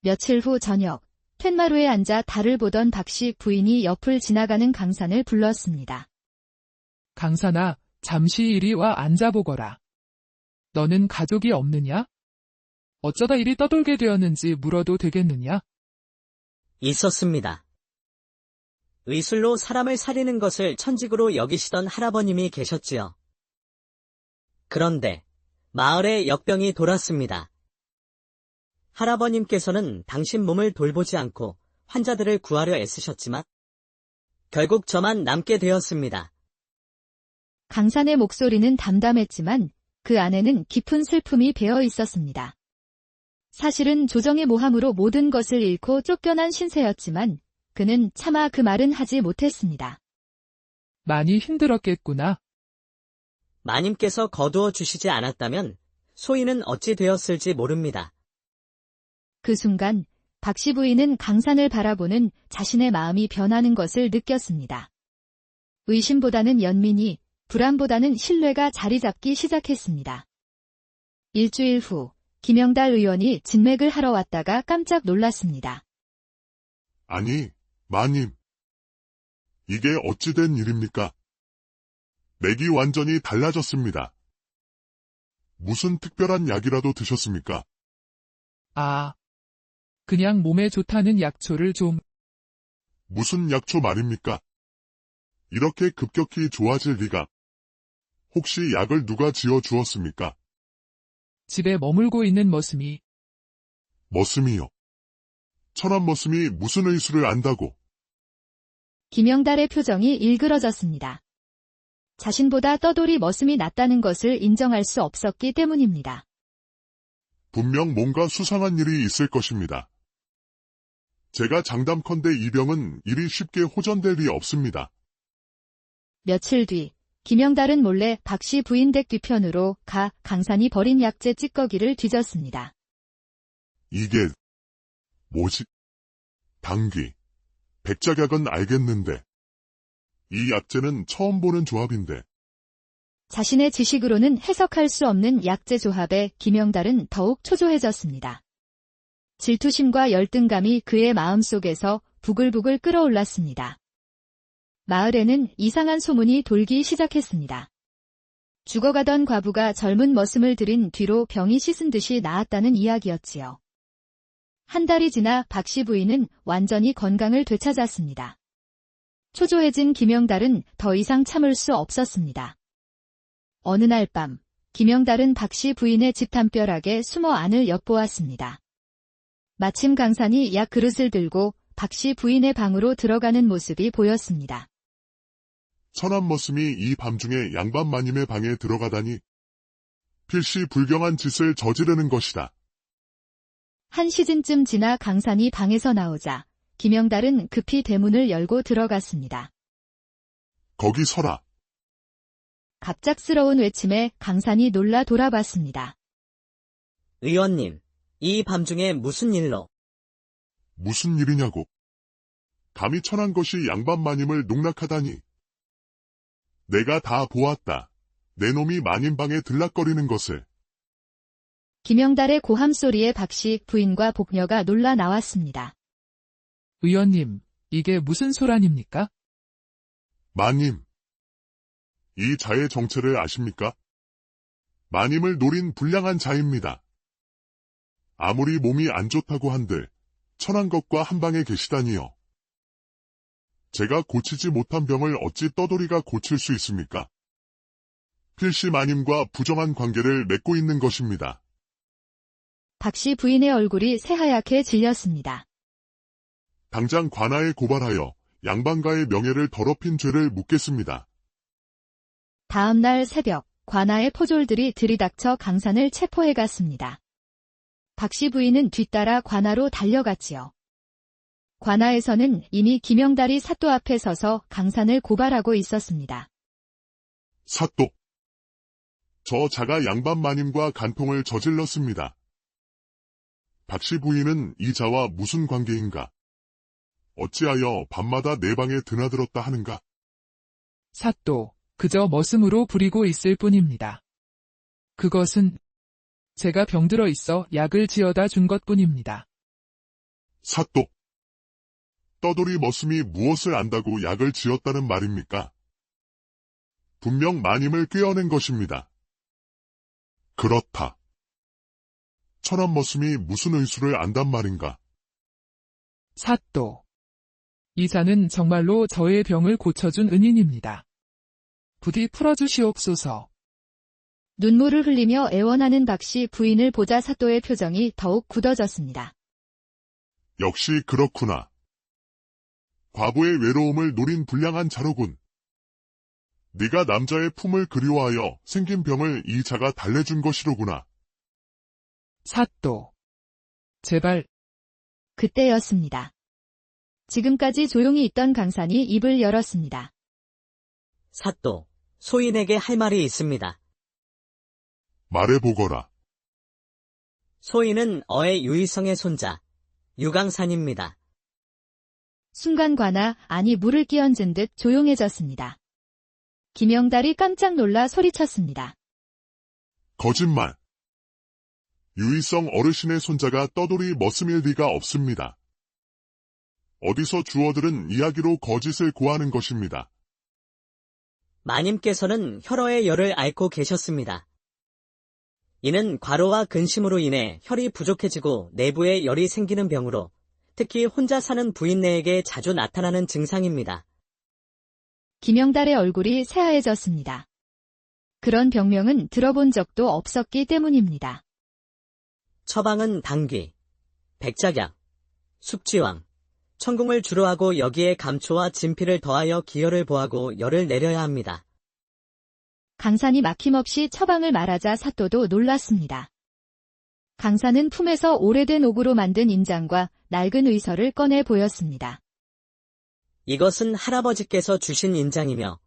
며칠 후 저녁, 툇마루에 앉아 달을 보던 박씨 부인이 옆을 지나가는 강산을 불렀습니다. 강산아, 잠시 이리 와 앉아보거라. 너는 가족이 없느냐? 어쩌다 이리 떠돌게 되었는지 물어도 되겠느냐? 있었습니다. 의술로 사람을 살리는 것을 천직으로 여기시던 할아버님이 계셨지요. 그런데 마을에 역병이 돌았습니다. 할아버님께서는 당신 몸을 돌보지 않고 환자들을 구하려 애쓰셨지만 결국 저만 남게 되었습니다. 강산의 목소리는 담담했지만 그 안에는 깊은 슬픔이 배어 있었습니다. 사실은 조정의 모함으로 모든 것을 잃고 쫓겨난 신세였지만 그는 차마 그 말은 하지 못했습니다. 많이 힘들었겠구나. 마님께서 거두어 주시지 않았다면 소인은 어찌 되었을지 모릅니다. 그 순간 박씨 부인은 강산을 바라보는 자신의 마음이 변하는 것을 느꼈습니다. 의심보다는 연민이, 불안보다는 신뢰가 자리 잡기 시작했습니다. 일주일 후 김영달 의원이 진맥을 하러 왔다가 깜짝 놀랐습니다. 아니, 마님. 이게 어찌 된 일입니까? 맥이 완전히 달라졌습니다. 무슨 특별한 약이라도 드셨습니까? 아, 그냥 몸에 좋다는 약초를 좀. 무슨 약초 말입니까? 이렇게 급격히 좋아질 리가. 혹시 약을 누가 지어 주었습니까? 집에 머물고 있는 머슴이. 머슴이요. 천한 머슴이 무슨 의술을 안다고. 김영달의 표정이 일그러졌습니다. 자신보다 떠돌이 머슴이 낫다는 것을 인정할 수 없었기 때문입니다. 분명 뭔가 수상한 일이 있을 것입니다. 제가 장담컨대 이 병은 이리 쉽게 호전될 리 없습니다. 며칠 뒤 김영달은 몰래 박씨 부인 댁 뒤편으로 가 강산이 버린 약재 찌꺼기를 뒤졌습니다. 이게 뭐지? 당귀, 백작약은 알겠는데 이 약재는 처음 보는 조합인데 자신의 지식으로는 해석할 수 없는 약재 조합에 김영달은 더욱 초조해졌습니다. 질투심과 열등감이 그의 마음속에서 부글부글 끓어올랐습니다. 마을에는 이상한 소문이 돌기 시작했습니다. 죽어가던 과부가 젊은 머슴을 들인 뒤로 병이 씻은 듯이 나았다는 이야기였지요. 한 달이 지나 박씨 부인은 완전히 건강을 되찾았습니다. 초조해진 김영달은 더 이상 참을 수 없었습니다. 어느 날 밤, 김영달은 박씨 부인의 집 담벼락에 숨어 안을 엿보았습니다. 마침 강산이 약 그릇을 들고 박씨 부인의 방으로 들어가는 모습이 보였습니다. 천한 머슴이 이 밤중에 양반 마님의 방에 들어가다니 필시 불경한 짓을 저지르는 것이다. 한 시즌쯤 지나 강산이 방에서 나오자 김영달은 급히 대문을 열고 들어갔습니다. 거기 서라. 갑작스러운 외침에 강산이 놀라 돌아봤습니다. 의원님, 이 밤중에 무슨 일로? 무슨 일이냐고. 감히 천한 것이 양반 마님을 농락하다니. 내가 다 보았다. 내 놈이 마님 방에 들락거리는 것을. 김영달의 고함 소리에 박씨 부인과 복녀가 놀라 나왔습니다. 의원님, 이게 무슨 소란입니까? 마님. 이 자의 정체를 아십니까? 마님을 노린 불량한 자입니다. 아무리 몸이 안 좋다고 한들 천한 것과 한 방에 계시다니요. 제가 고치지 못한 병을 어찌 떠돌이가 고칠 수 있습니까? 필시 마님과 부정한 관계를 맺고 있는 것입니다. 박씨 부인의 얼굴이 새하얗게 질렸습니다. 당장 관아에 고발하여 양반가의 명예를 더럽힌 죄를 묻겠습니다. 다음 날 새벽, 관아의 포졸들이 들이닥쳐 강산을 체포해갔습니다. 박씨 부인은 뒤따라 관아로 달려갔지요. 관아에서는 이미 김영달이 사또 앞에 서서 강산을 고발하고 있었습니다. 사또. 저 자가 양반 마님과 간통을 저질렀습니다. 박씨 부인은 이 자와 무슨 관계인가? 어찌하여 밤마다 내 방에 드나들었다 하는가? 사또, 그저 머슴으로 부리고 있을 뿐입니다. 그것은 제가 병들어 있어 약을 지어다 준 것뿐입니다. 사또. 떠돌이 머슴이 무엇을 안다고 약을 지었다는 말입니까? 분명 마님을 꿰어낸 것입니다. 그렇다. 천한 머슴이 무슨 의수를 안단 말인가? 사또. 이자는 정말로 저의 병을 고쳐준 은인입니다. 부디 풀어주시옵소서. 눈물을 흘리며 애원하는 박씨 부인을 보자 사또의 표정이 더욱 굳어졌습니다. 역시 그렇구나. 과부의 외로움을 노린 불량한 자로군. 네가 남자의 품을 그리워하여 생긴 병을 이 자가 달래준 것이로구나. 사또. 제발. 그때였습니다. 지금까지 조용히 있던 강산이 입을 열었습니다. 사또, 소인에게 할 말이 있습니다. 말해보거라. 소인은 어의 유이성의 손자, 유강산입니다. 순간 관아 안이 물을 끼얹은 듯 조용해졌습니다. 김영달이 깜짝 놀라 소리쳤습니다. 거짓말. 유이성 어르신의 손자가 떠돌이 머슴일 리가 없습니다. 어디서 주어들은 이야기로 거짓을 고하는 것입니다. 마님께서는 혈어의 열을 앓고 계셨습니다. 이는 과로와 근심으로 인해 혈이 부족해지고 내부에 열이 생기는 병으로 특히 혼자 사는 부인네에게 자주 나타나는 증상입니다. 김영달의 얼굴이 새하얘졌습니다. 그런 병명은 들어본 적도 없었기 때문입니다. 처방은 당귀, 백작약, 숙지왕, 천궁을 주로 하고 여기에 감초와 진피를 더하여 기혈을 보하고 열을 내려야 합니다. 강산이 막힘없이 처방을 말하자 사또도 놀랐습니다. 강산은 품에서 오래된 옥으로 만든 인장과 낡은 의서를 꺼내 보였습니다. 이것은 할아버지께서 주신 인장이며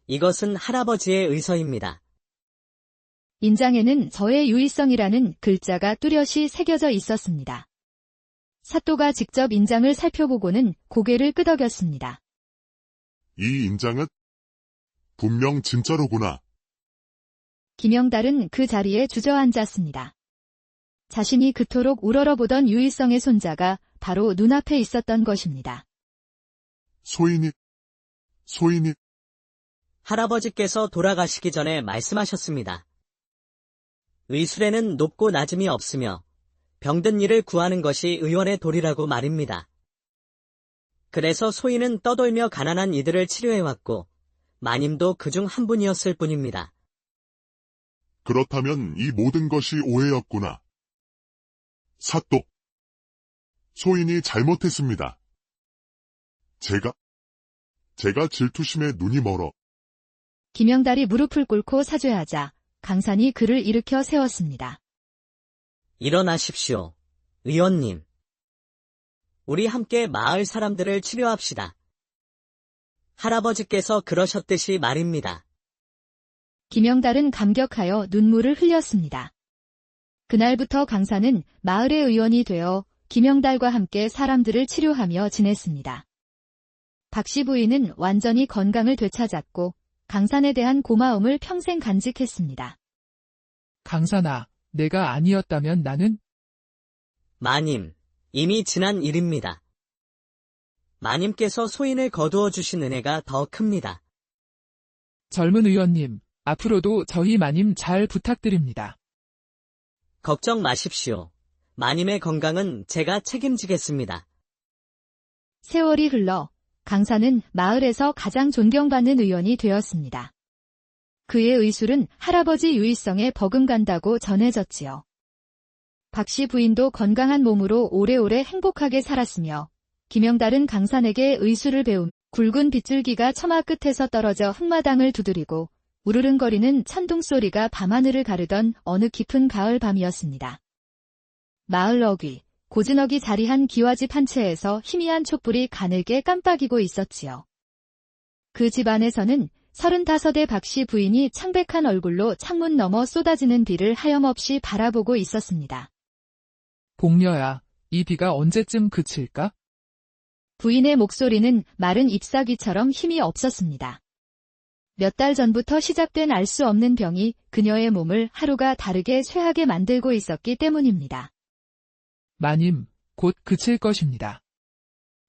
이것은 할아버지의 의서입니다. 인장에는 저의 유의성이라는 글자가 뚜렷이 새겨져 있었습니다. 사또가 직접 인장을 살펴보고는 고개를 끄덕였습니다. 이 인장은 분명 진짜로구나. 김영달은 그 자리에 주저앉았습니다. 자신이 그토록 우러러보던 유일성의 손자가 바로 눈앞에 있었던 것입니다. 소인이, 할아버지께서 돌아가시기 전에 말씀하셨습니다. 의술에는 높고 낮음이 없으며 병든 이를 구하는 것이 의원의 도리라고 말입니다. 그래서 소인은 떠돌며 가난한 이들을 치료해왔고 마님도 그중 한 분이었을 뿐입니다. 그렇다면 이 모든 것이 오해였구나. 사또. 소인이 잘못했습니다. 제가 질투심에 눈이 멀어. 김영달이 무릎을 꿇고 사죄하자 강산이 그를 일으켜 세웠습니다. 일어나십시오, 의원님. 우리 함께 마을 사람들을 치료합시다. 할아버지께서 그러셨듯이 말입니다. 김영달은 감격하여 눈물을 흘렸습니다. 그날부터 강산은 마을의 의원이 되어 김영달과 함께 사람들을 치료하며 지냈습니다. 박씨 부인은 완전히 건강을 되찾았고 강산에 대한 고마움을 평생 간직했습니다. 강산아, 내가 아니었다면 나는? 마님, 이미 지난 일입니다. 마님께서 소인을 거두어 주신 은혜가 더 큽니다. 젊은 의원님, 앞으로도 저희 마님 잘 부탁드립니다. 걱정 마십시오. 마님의 건강은 제가 책임지겠습니다. 세월이 흘러 강산은 마을에서 가장 존경받는 의원이 되었습니다. 그의 의술은 할아버지 유일성에 버금간다고 전해졌지요. 박씨 부인도 건강한 몸으로 오래오래 행복하게 살았으며 김영달은 강산에게 의술을 배움, 굵은 빗줄기가 처마 끝에서 떨어져 흙마당을 두드리고 우르릉거리는 천둥 소리가 밤하늘을 가르던 어느 깊은 가을 밤이었습니다. 마을 어귀, 고즈넉이 자리한 기와집 한 채에서 희미한 촛불이 가늘게 깜빡이고 있었지요. 그 집 안에서는 35의 박씨 부인이 창백한 얼굴로 창문 너머 쏟아지는 비를 하염없이 바라보고 있었습니다. 복녀야, 이 비가 언제쯤 그칠까? 부인의 목소리는 마른 잎사귀처럼 힘이 없었습니다. 몇 달 전부터 시작된 알 수 없는 병이 그녀의 몸을 하루가 다르게 쇠하게 만들고 있었기 때문입니다. 마님, 곧 그칠 것입니다.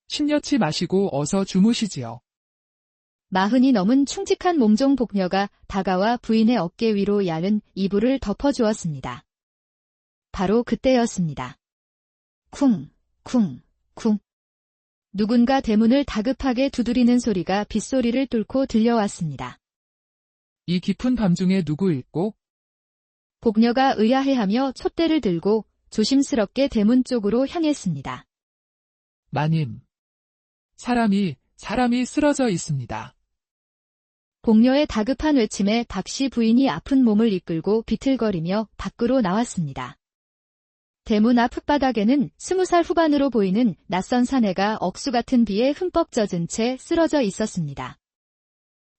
신여치 마시고 어서 주무시지요. 40이 넘은 충직한 몸종 복녀가 다가와 부인의 어깨 위로 얇은 이불을 덮어주었습니다. 바로 그때였습니다. 쿵, 쿵, 쿵. 누군가 대문을 다급하게 두드리는 소리가 빗소리를 뚫고 들려왔습니다. 이 깊은 밤중에 누구일꼬? 복녀가 의아해하며 촛대를 들고 조심스럽게 대문 쪽으로 향했습니다. 마님. 사람이 쓰러져 있습니다. 복녀의 다급한 외침에 박씨 부인이 아픈 몸을 이끌고 비틀거리며 밖으로 나왔습니다. 대문 앞 흙바닥에는 20살 후반으로 보이는 낯선 사내가 억수 같은 비에 흠뻑 젖은 채 쓰러져 있었습니다.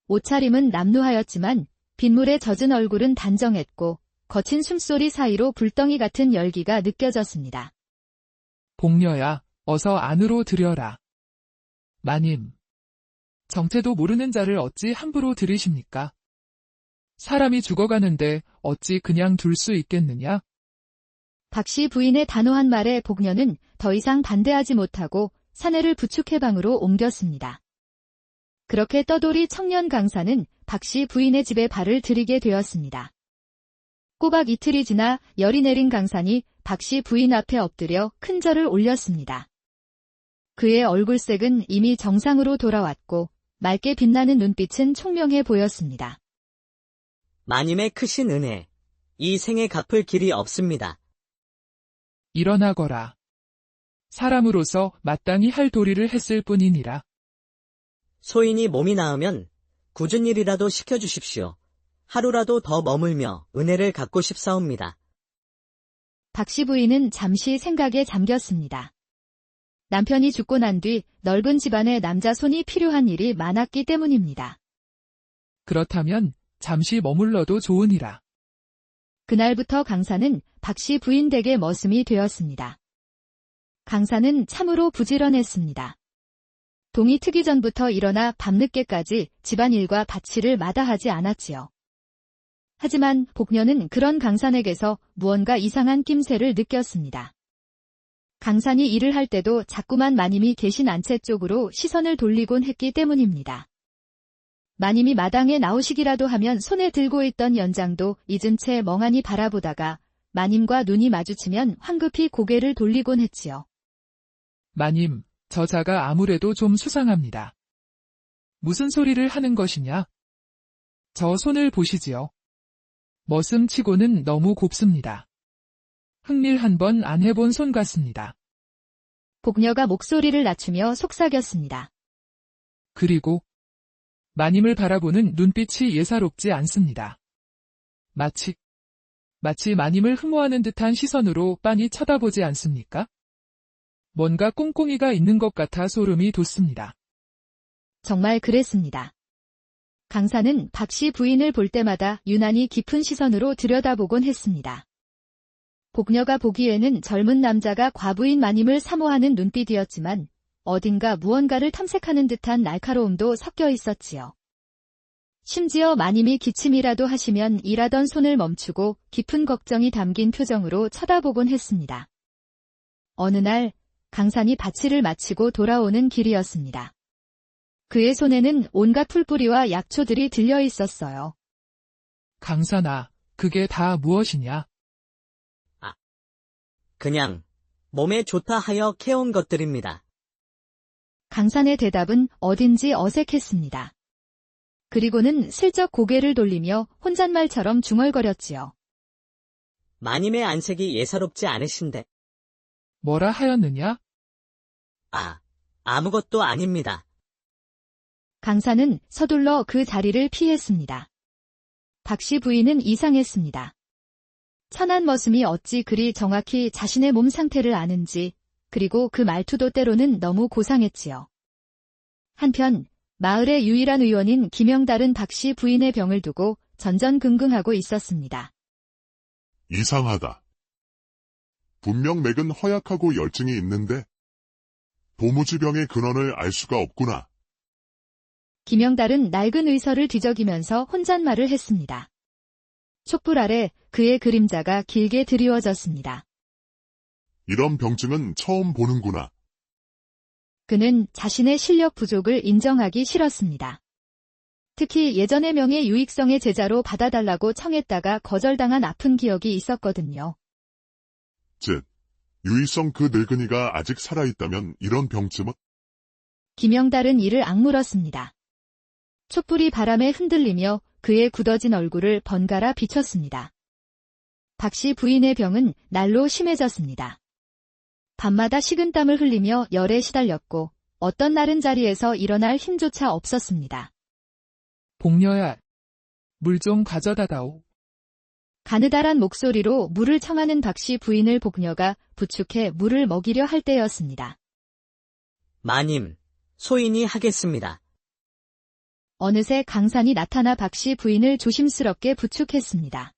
옷차림은 남루하였지만 빗물에 젖은 얼굴은 단정했고 거친 숨소리 사이로 불덩이 같은 열기가 느껴졌습니다. 복녀야, 어서 안으로 들여라. 마님. 정체도 모르는 자를 어찌 함부로 들이십니까? 사람이 죽어가는데 어찌 그냥 둘 수 있겠느냐? 박씨 부인의 단호한 말에 복녀는 더 이상 반대하지 못하고 사내를 부축해방으로 옮겼습니다. 그렇게 떠돌이 청년 강사는 박씨 부인의 집에 발을 들이게 되었습니다. 꼬박 이틀이 지나 열이 내린 강산이 박씨 부인 앞에 엎드려 큰 절을 올렸습니다. 그의 얼굴색은 이미 정상으로 돌아왔고 맑게 빛나는 눈빛은 총명해 보였습니다. 마님의 크신 은혜, 이 생에 갚을 길이 없습니다. 일어나거라. 사람으로서 마땅히 할 도리를 했을 뿐이니라. 소인이 몸이 나으면 굳은 일이라도 시켜주십시오. 하루라도 더 머물며 은혜를 갚고 싶사옵니다. 박씨 부인은 잠시 생각에 잠겼습니다. 남편이 죽고 난 뒤 넓은 집안에 남자 손이 필요한 일이 많았기 때문입니다. 그렇다면 잠시 머물러도 좋으니라. 그날부터 강사는 박씨 부인 댁의 머슴이 되었습니다. 강사는 참으로 부지런했습니다. 동이 트기 전부터 일어나 밤늦게까지 집안일과 밭일을 마다하지 않았지요. 하지만 복녀는 그런 강산에게서 무언가 이상한 낌새를 느꼈습니다. 강산이 일을 할 때도 자꾸만 마님이 계신 안채 쪽으로 시선을 돌리곤 했기 때문입니다. 마님이 마당에 나오시기라도 하면 손에 들고 있던 연장도 잊은 채 멍하니 바라보다가 마님과 눈이 마주치면 황급히 고개를 돌리곤 했지요. 마님, 저자가 아무래도 좀 수상합니다. 무슨 소리를 하는 것이냐? 저 손을 보시지요. 머슴치고는 너무 곱습니다. 흙일 한 번 안 해본 손 같습니다. 복녀가 목소리를 낮추며 속삭였습니다. 그리고 마님을 바라보는 눈빛이 예사롭지 않습니다. 마치 마님을 흠모하는 듯한 시선으로 빤히 쳐다보지 않습니까? 뭔가 꿍꿍이가 있는 것 같아 소름이 돋습니다. 정말 그랬습니다. 강사는 박씨 부인을 볼 때마다 유난히 깊은 시선으로 들여다보곤 했습니다. 복녀가 보기에는 젊은 남자가 과부인 마님을 사모하는 눈빛이었지만 어딘가 무언가를 탐색하는 듯한 날카로움도 섞여 있었지요. 심지어 마님이 기침이라도 하시면 일하던 손을 멈추고 깊은 걱정이 담긴 표정으로 쳐다보곤 했습니다. 어느 날 강산이 밭일을 마치고 돌아오는 길이었습니다. 그의 손에는 온갖 풀뿌리와 약초들이 들려 있었어요. 강산아, 그게 다 무엇이냐? 그냥 몸에 좋다 하여 캐온 것들입니다. 강산의 대답은 어딘지 어색했습니다. 그리고는 슬쩍 고개를 돌리며 혼잣말처럼 중얼거렸지요. 마님의 안색이 예사롭지 않으신데. 뭐라 하였느냐? 아무것도 아닙니다. 강산은 서둘러 그 자리를 피했습니다. 박씨 부인은 이상했습니다. 천한 머슴이 어찌 그리 정확히 자신의 몸 상태를 아는지, 그리고 그 말투도 때로는 너무 고상했지요. 한편 마을의 유일한 의원인 김영달은 박씨 부인의 병을 두고 전전긍긍하고 있었습니다. 이상하다. 분명 맥은 허약하고 열증이 있는데 도무지 병의 근원을 알 수가 없구나. 김영달은 낡은 의서를 뒤적이면서 혼잣말을 했습니다. 촛불 아래 그의 그림자가 길게 드리워졌습니다. 이런 병증은 처음 보는구나. 그는 자신의 실력 부족을 인정하기 싫었습니다. 특히 예전의 명의 유익성의 제자로 받아달라고 청했다가 거절당한 아픈 기억이 있었거든요. 즉, 유의성 그 늙은이가 아직 살아있다면 이런 병쯤은? 김영달은 이를 악물었습니다. 촛불이 바람에 흔들리며 그의 굳어진 얼굴을 번갈아 비췄습니다. 박씨 부인의 병은 날로 심해졌습니다. 밤마다 식은땀을 흘리며 열에 시달렸고 어떤 날은 자리에서 일어날 힘조차 없었습니다. 복녀야, 물 좀 가져다다오. 가느다란 목소리로 물을 청하는 박씨 부인을 복녀가 부축해 물을 먹이려 할 때였습니다. 마님, 소인이 하겠습니다. 어느새 강산이 나타나 박씨 부인을 조심스럽게 부축했습니다.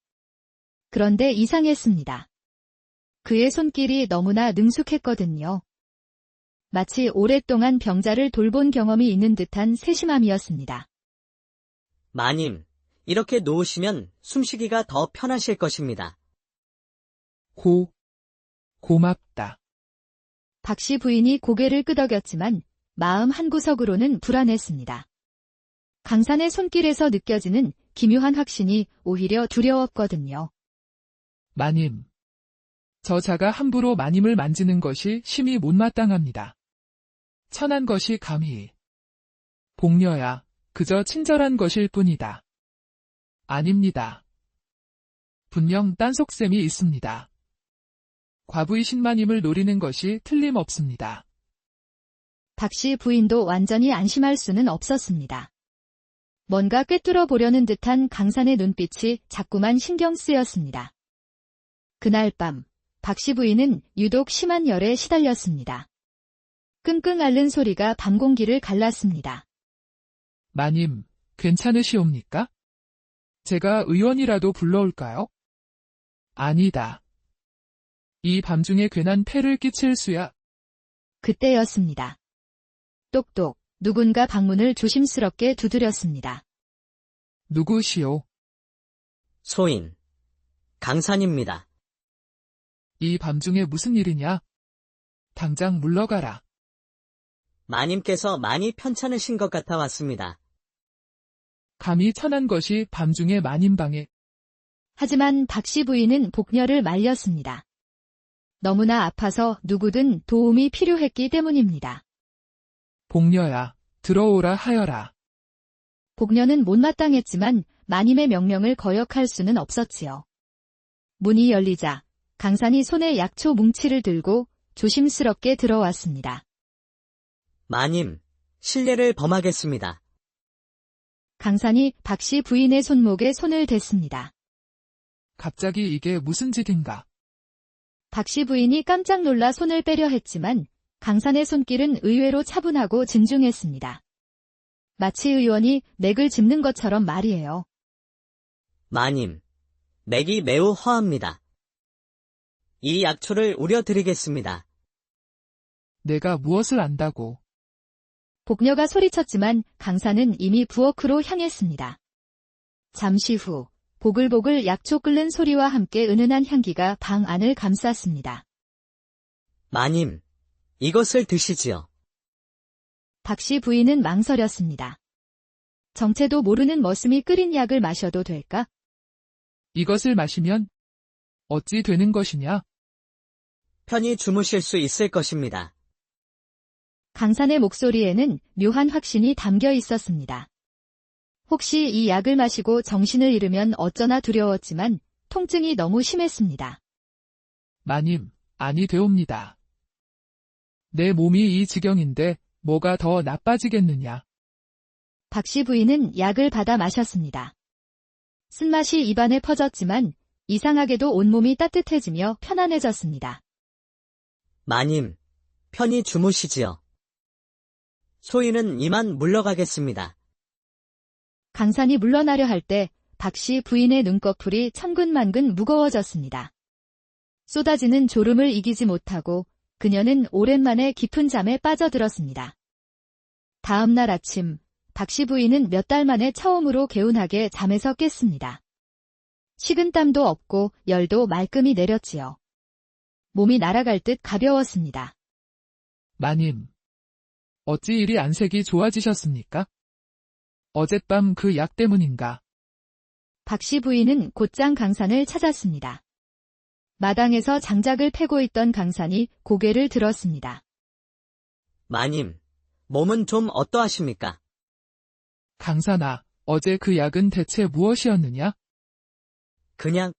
그런데 이상했습니다. 그의 손길이 너무나 능숙했거든요. 마치 오랫동안 병자를 돌본 경험이 있는 듯한 세심함이었습니다. 마님, 이렇게 놓으시면 숨쉬기가 더 편하실 것입니다. 고맙다. 박씨 부인이 고개를 끄덕였지만 마음 한구석으로는 불안했습니다. 강산의 손길에서 느껴지는 기묘한 확신이 오히려 두려웠거든요. 마님. 저자가 함부로 마님을 만지는 것이 심히 못마땅합니다. 천한 것이 감히. 복녀야, 그저 친절한 것일 뿐이다. 아닙니다. 분명 딴 속셈이 있습니다. 과부이신 마님을 노리는 것이 틀림없습니다. 박씨 부인도 완전히 안심할 수는 없었습니다. 뭔가 꿰뚫어 보려는 듯한 강산의 눈빛이 자꾸만 신경 쓰였습니다. 그날 밤, 박씨 부인은 유독 심한 열에 시달렸습니다. 끙끙 앓는 소리가 밤 공기를 갈랐습니다. 마님, 괜찮으시옵니까? 제가 의원이라도 불러올까요? 아니다. 이 밤중에 괜한 폐를 끼칠 수야. 그때였습니다. 똑똑, 누군가 방문을 조심스럽게 두드렸습니다. 누구시오? 소인. 강산입니다. 이 밤중에 무슨 일이냐? 당장 물러가라. 마님께서 많이 편찮으신 것 같아 왔습니다. 감히 천한 것이 밤중에 마님방에. 하지만 박씨 부인은 복녀를 말렸습니다. 너무나 아파서 누구든 도움이 필요했기 때문입니다. 복녀야, 들어오라 하여라. 복녀는 못마땅했지만 마님의 명령을 거역할 수는 없었지요. 문이 열리자 강산이 손에 약초 뭉치를 들고 조심스럽게 들어왔습니다. 마님, 실례를 범하겠습니다. 강산이 박씨 부인의 손목에 손을 댔습니다. 갑자기 이게 무슨 짓인가? 박씨 부인이 깜짝 놀라 손을 빼려 했지만 강산의 손길은 의외로 차분하고 진중했습니다. 마치 의원이 맥을 짚는 것처럼 말이에요. 마님, 맥이 매우 허합니다. 이 약초를 우려드리겠습니다. 내가 무엇을 안다고. 복녀가 소리쳤지만 강산은 이미 부엌으로 향했습니다. 잠시 후 보글보글 약초 끓는 소리와 함께 은은한 향기가 방 안을 감쌌습니다. 마님, 이것을 드시지요. 박씨 부인은 망설였습니다. 정체도 모르는 머슴이 끓인 약을 마셔도 될까? 이것을 마시면 어찌 되는 것이냐? 편히 주무실 수 있을 것입니다. 강산의 목소리에는 묘한 확신이 담겨 있었습니다. 혹시 이 약을 마시고 정신을 잃으면 어쩌나 두려웠지만 통증이 너무 심했습니다. 마님, 아니 되옵니다. 내 몸이 이 지경인데 뭐가 더 나빠지겠느냐? 박씨 부인은 약을 받아 마셨습니다. 쓴맛이 입안에 퍼졌지만 이상하게도 온몸이 따뜻해지며 편안해졌습니다. 마님, 편히 주무시지요. 소인은 이만 물러가겠습니다. 강산이 물러나려 할 때 박씨 부인의 눈꺼풀이 천근만근 무거워졌습니다. 쏟아지는 졸음을 이기지 못하고 그녀는 오랜만에 깊은 잠에 빠져들었습니다. 다음 날 아침, 박씨 부인은 몇 달 만에 처음으로 개운하게 잠에서 깼습니다. 식은땀도 없고 열도 말끔히 내렸지요. 몸이 날아갈 듯 가벼웠습니다. 마님, 어찌 이리 안색이 좋아지셨습니까? 어젯밤 그 약 때문인가? 박씨 부인은 곧장 강산을 찾았습니다. 마당에서 장작을 패고 있던 강산이 고개를 들었습니다. 마님, 몸은 좀 어떠하십니까? 강산아, 어제 그 약은 대체 무엇이었느냐? 그냥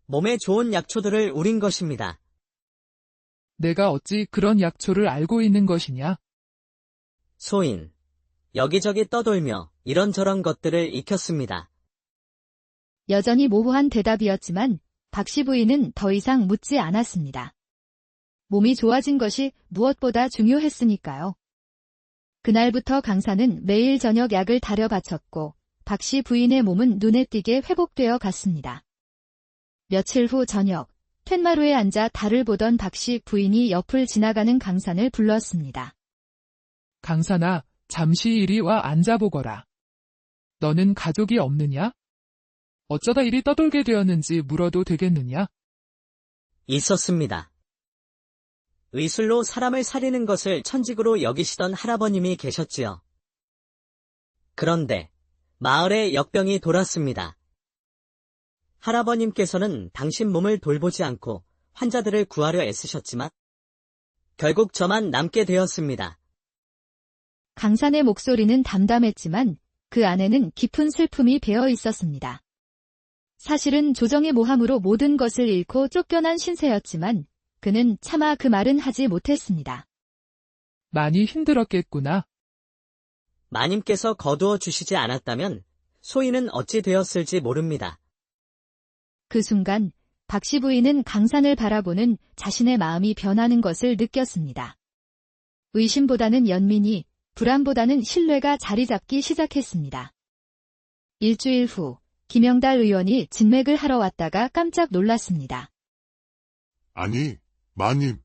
몸에 좋은 약초들을 우린 것입니다. 내가 어찌 그런 약초를 알고 있는 것이냐? 소인, 여기저기 떠돌며 이런저런 것들을 익혔습니다. 여전히 모호한 대답이었지만 박씨 부인은 더 이상 묻지 않았습니다. 몸이 좋아진 것이 무엇보다 중요했으니까요. 그날부터 강산은 매일 저녁 약을 달여 바쳤고 박씨 부인의 몸은 눈에 띄게 회복되어 갔습니다. 며칠 후 저녁, 툇마루에 앉아 달을 보던 박씨 부인이 옆을 지나가는 강산을 불렀습니다. 강산아, 잠시 이리 와 앉아보거라. 너는 가족이 없느냐? 어쩌다 이리 떠돌게 되었는지 물어도 되겠느냐? 있었습니다. 의술로 사람을 살리는 것을 천직으로 여기시던 할아버님이 계셨지요. 그런데 마을에 역병이 돌았습니다. 할아버님께서는 당신 몸을 돌보지 않고 환자들을 구하려 애쓰셨지만 결국 저만 남게 되었습니다. 강산의 목소리는 담담했지만 그 안에는 깊은 슬픔이 배어 있었습니다. 사실은 조정의 모함으로 모든 것을 잃고 쫓겨난 신세였지만 그는 차마 그 말은 하지 못했습니다. 많이 힘들었겠구나. 마님께서 거두어 주시지 않았다면 소인은 어찌 되었을지 모릅니다. 그 순간 박씨 부인은 강산을 바라보는 자신의 마음이 변하는 것을 느꼈습니다. 의심보다는 연민이, 불안보다는 신뢰가 자리 잡기 시작했습니다. 일주일 후 김영달 의원이 진맥을 하러 왔다가 깜짝 놀랐습니다. 아니, 마님.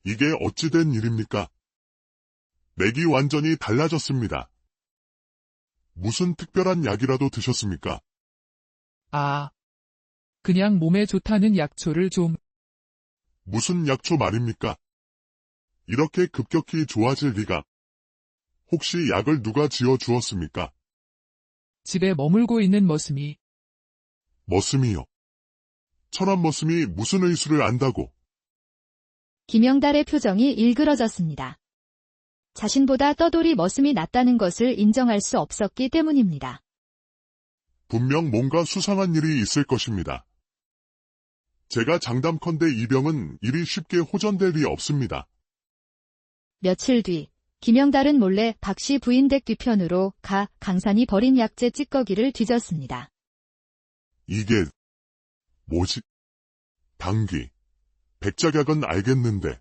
이게 어찌 된 일입니까? 맥이 완전히 달라졌습니다. 무슨 특별한 약이라도 드셨습니까? 아, 그냥 몸에 좋다는 약초를 좀. 무슨 약초 말입니까? 이렇게 급격히 좋아질 리가. 혹시 약을 누가 지어 주었습니까? 집에 머물고 있는 머슴이. 머슴이요. 천한 머슴이 무슨 의술을 안다고. 김영달의 표정이 일그러졌습니다. 자신보다 떠돌이 머슴이 낫다는 것을 인정할 수 없었기 때문입니다. 분명 뭔가 수상한 일이 있을 것입니다. 제가 장담컨대 이 병은 이리 쉽게 호전될 리 없습니다. 며칠 뒤 김영달은 몰래 박씨 부인 댁 뒤편으로 가 강산이 버린 약재 찌꺼기를 뒤졌습니다. 이게 뭐지? 당귀, 백작약은 알겠는데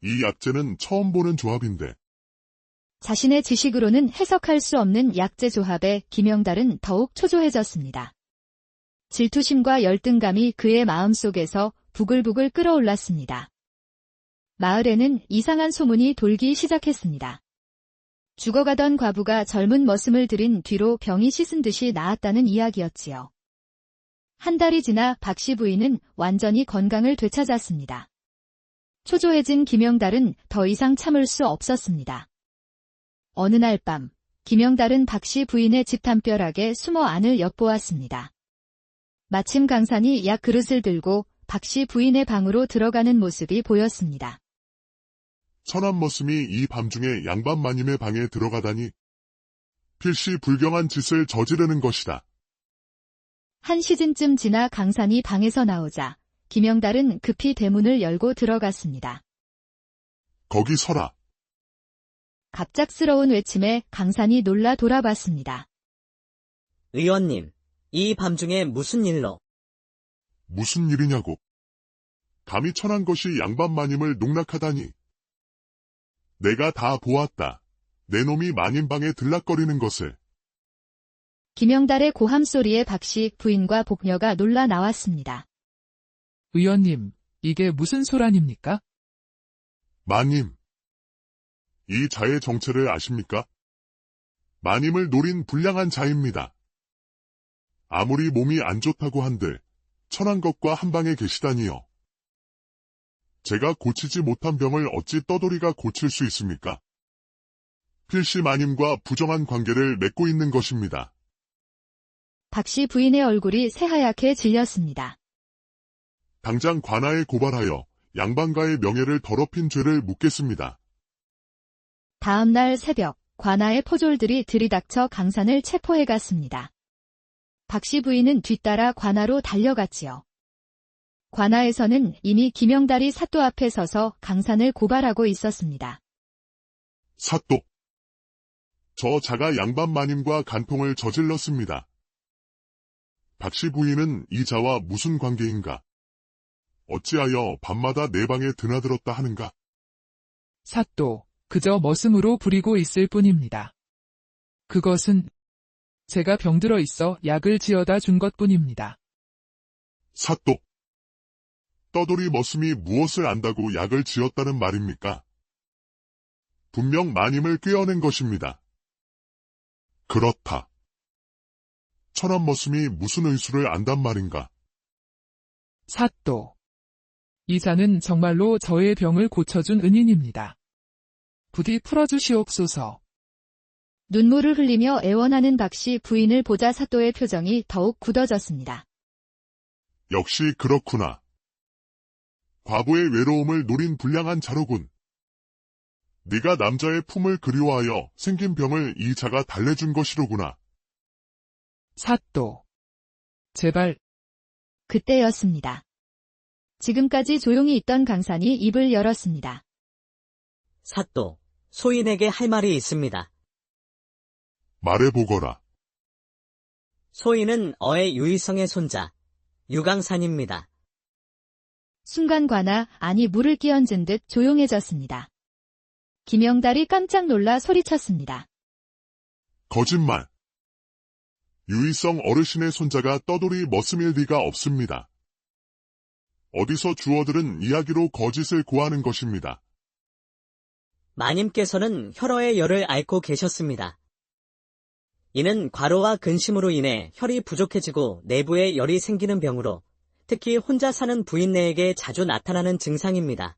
이 약재는 처음 보는 조합인데. 자신의 지식으로는 해석할 수 없는 약재 조합에 김영달은 더욱 초조해졌습니다. 질투심과 열등감이 그의 마음속에서 부글부글 끓어올랐습니다. 마을에는 이상한 소문이 돌기 시작했습니다. 죽어가던 과부가 젊은 머슴을 들인 뒤로 병이 씻은 듯이 나았다는 이야기였지요. 한 달이 지나 박씨 부인은 완전히 건강을 되찾았습니다. 초조해진 김영달은 더 이상 참을 수 없었습니다. 어느 날 밤, 김영달은 박씨 부인의 집 담벼락에 숨어 안을 엿보았습니다. 마침 강산이 약 그릇을 들고 박씨 부인의 방으로 들어가는 모습이 보였습니다. 천한 머슴이 이 밤중에 양반 마님의 방에 들어가다니 필시 불경한 짓을 저지르는 것이다. 한 시즌쯤 지나 강산이 방에서 나오자 김영달은 급히 대문을 열고 들어갔습니다. 거기 서라. 갑작스러운 외침에 강산이 놀라 돌아봤습니다. 의원님, 이 밤중에 무슨 일로? 무슨 일이냐고. 감히 천한 것이 양반 마님을 농락하다니. 내가 다 보았다. 내 놈이 마님 방에 들락거리는 것을. 김영달의 고함 소리에 박씨 부인과 복녀가 놀라 나왔습니다. 의원님, 이게 무슨 소란입니까? 마님. 이 자의 정체를 아십니까? 마님을 노린 불량한 자입니다. 아무리 몸이 안 좋다고 한들 천한 것과 한 방에 계시다니요. 제가 고치지 못한 병을 어찌 떠돌이가 고칠 수 있습니까? 필시 마님과 부정한 관계를 맺고 있는 것입니다. 박씨 부인의 얼굴이 새하얗게 질렸습니다. 당장 관아에 고발하여 양반가의 명예를 더럽힌 죄를 묻겠습니다. 다음 날 새벽, 관아의 포졸들이 들이닥쳐 강산을 체포해갔습니다. 박씨 부인은 뒤따라 관아로 달려갔지요. 관아에서는 이미 김영달이 사또 앞에 서서 강산을 고발하고 있었습니다. 사또. 저 자가 양반 마님과 간통을 저질렀습니다. 박씨 부인은 이 자와 무슨 관계인가? 어찌하여 밤마다 내 방에 드나들었다 하는가? 사또, 그저 머슴으로 부리고 있을 뿐입니다. 그것은 제가 병들어 있어 약을 지어다 준 것뿐입니다. 사또. 떠돌이 머슴이 무엇을 안다고 약을 지었다는 말입니까? 분명 마님을 꿰어낸 것입니다. 그렇다. 천한 머슴이 무슨 의술을 안단 말인가? 사또. 이자는 정말로 저의 병을 고쳐준 은인입니다. 부디 풀어주시옵소서. 눈물을 흘리며 애원하는 박씨 부인을 보자 사또의 표정이 더욱 굳어졌습니다. 역시 그렇구나. 과부의 외로움을 노린 불량한 자로군. 네가 남자의 품을 그리워하여 생긴 병을 이 자가 달래준 것이로구나. 사또. 제발. 그때였습니다. 지금까지 조용히 있던 강산이 입을 열었습니다. 사또, 소인에게 할 말이 있습니다. 말해보거라. 소인은 어의 유의성의 손자, 유강산입니다. 순간 관아 안이 물을 끼얹은 듯 조용해졌습니다. 김영달이 깜짝 놀라 소리쳤습니다. 거짓말. 유의성 어르신의 손자가 떠돌이 머슴일 리가 없습니다. 어디서 주어들은 이야기로 거짓을 고하는 것입니다. 마님께서는 혈어의 열을 앓고 계셨습니다. 이는 과로와 근심으로 인해 혈이 부족해지고 내부에 열이 생기는 병으로 특히 혼자 사는 부인네에게 자주 나타나는 증상입니다.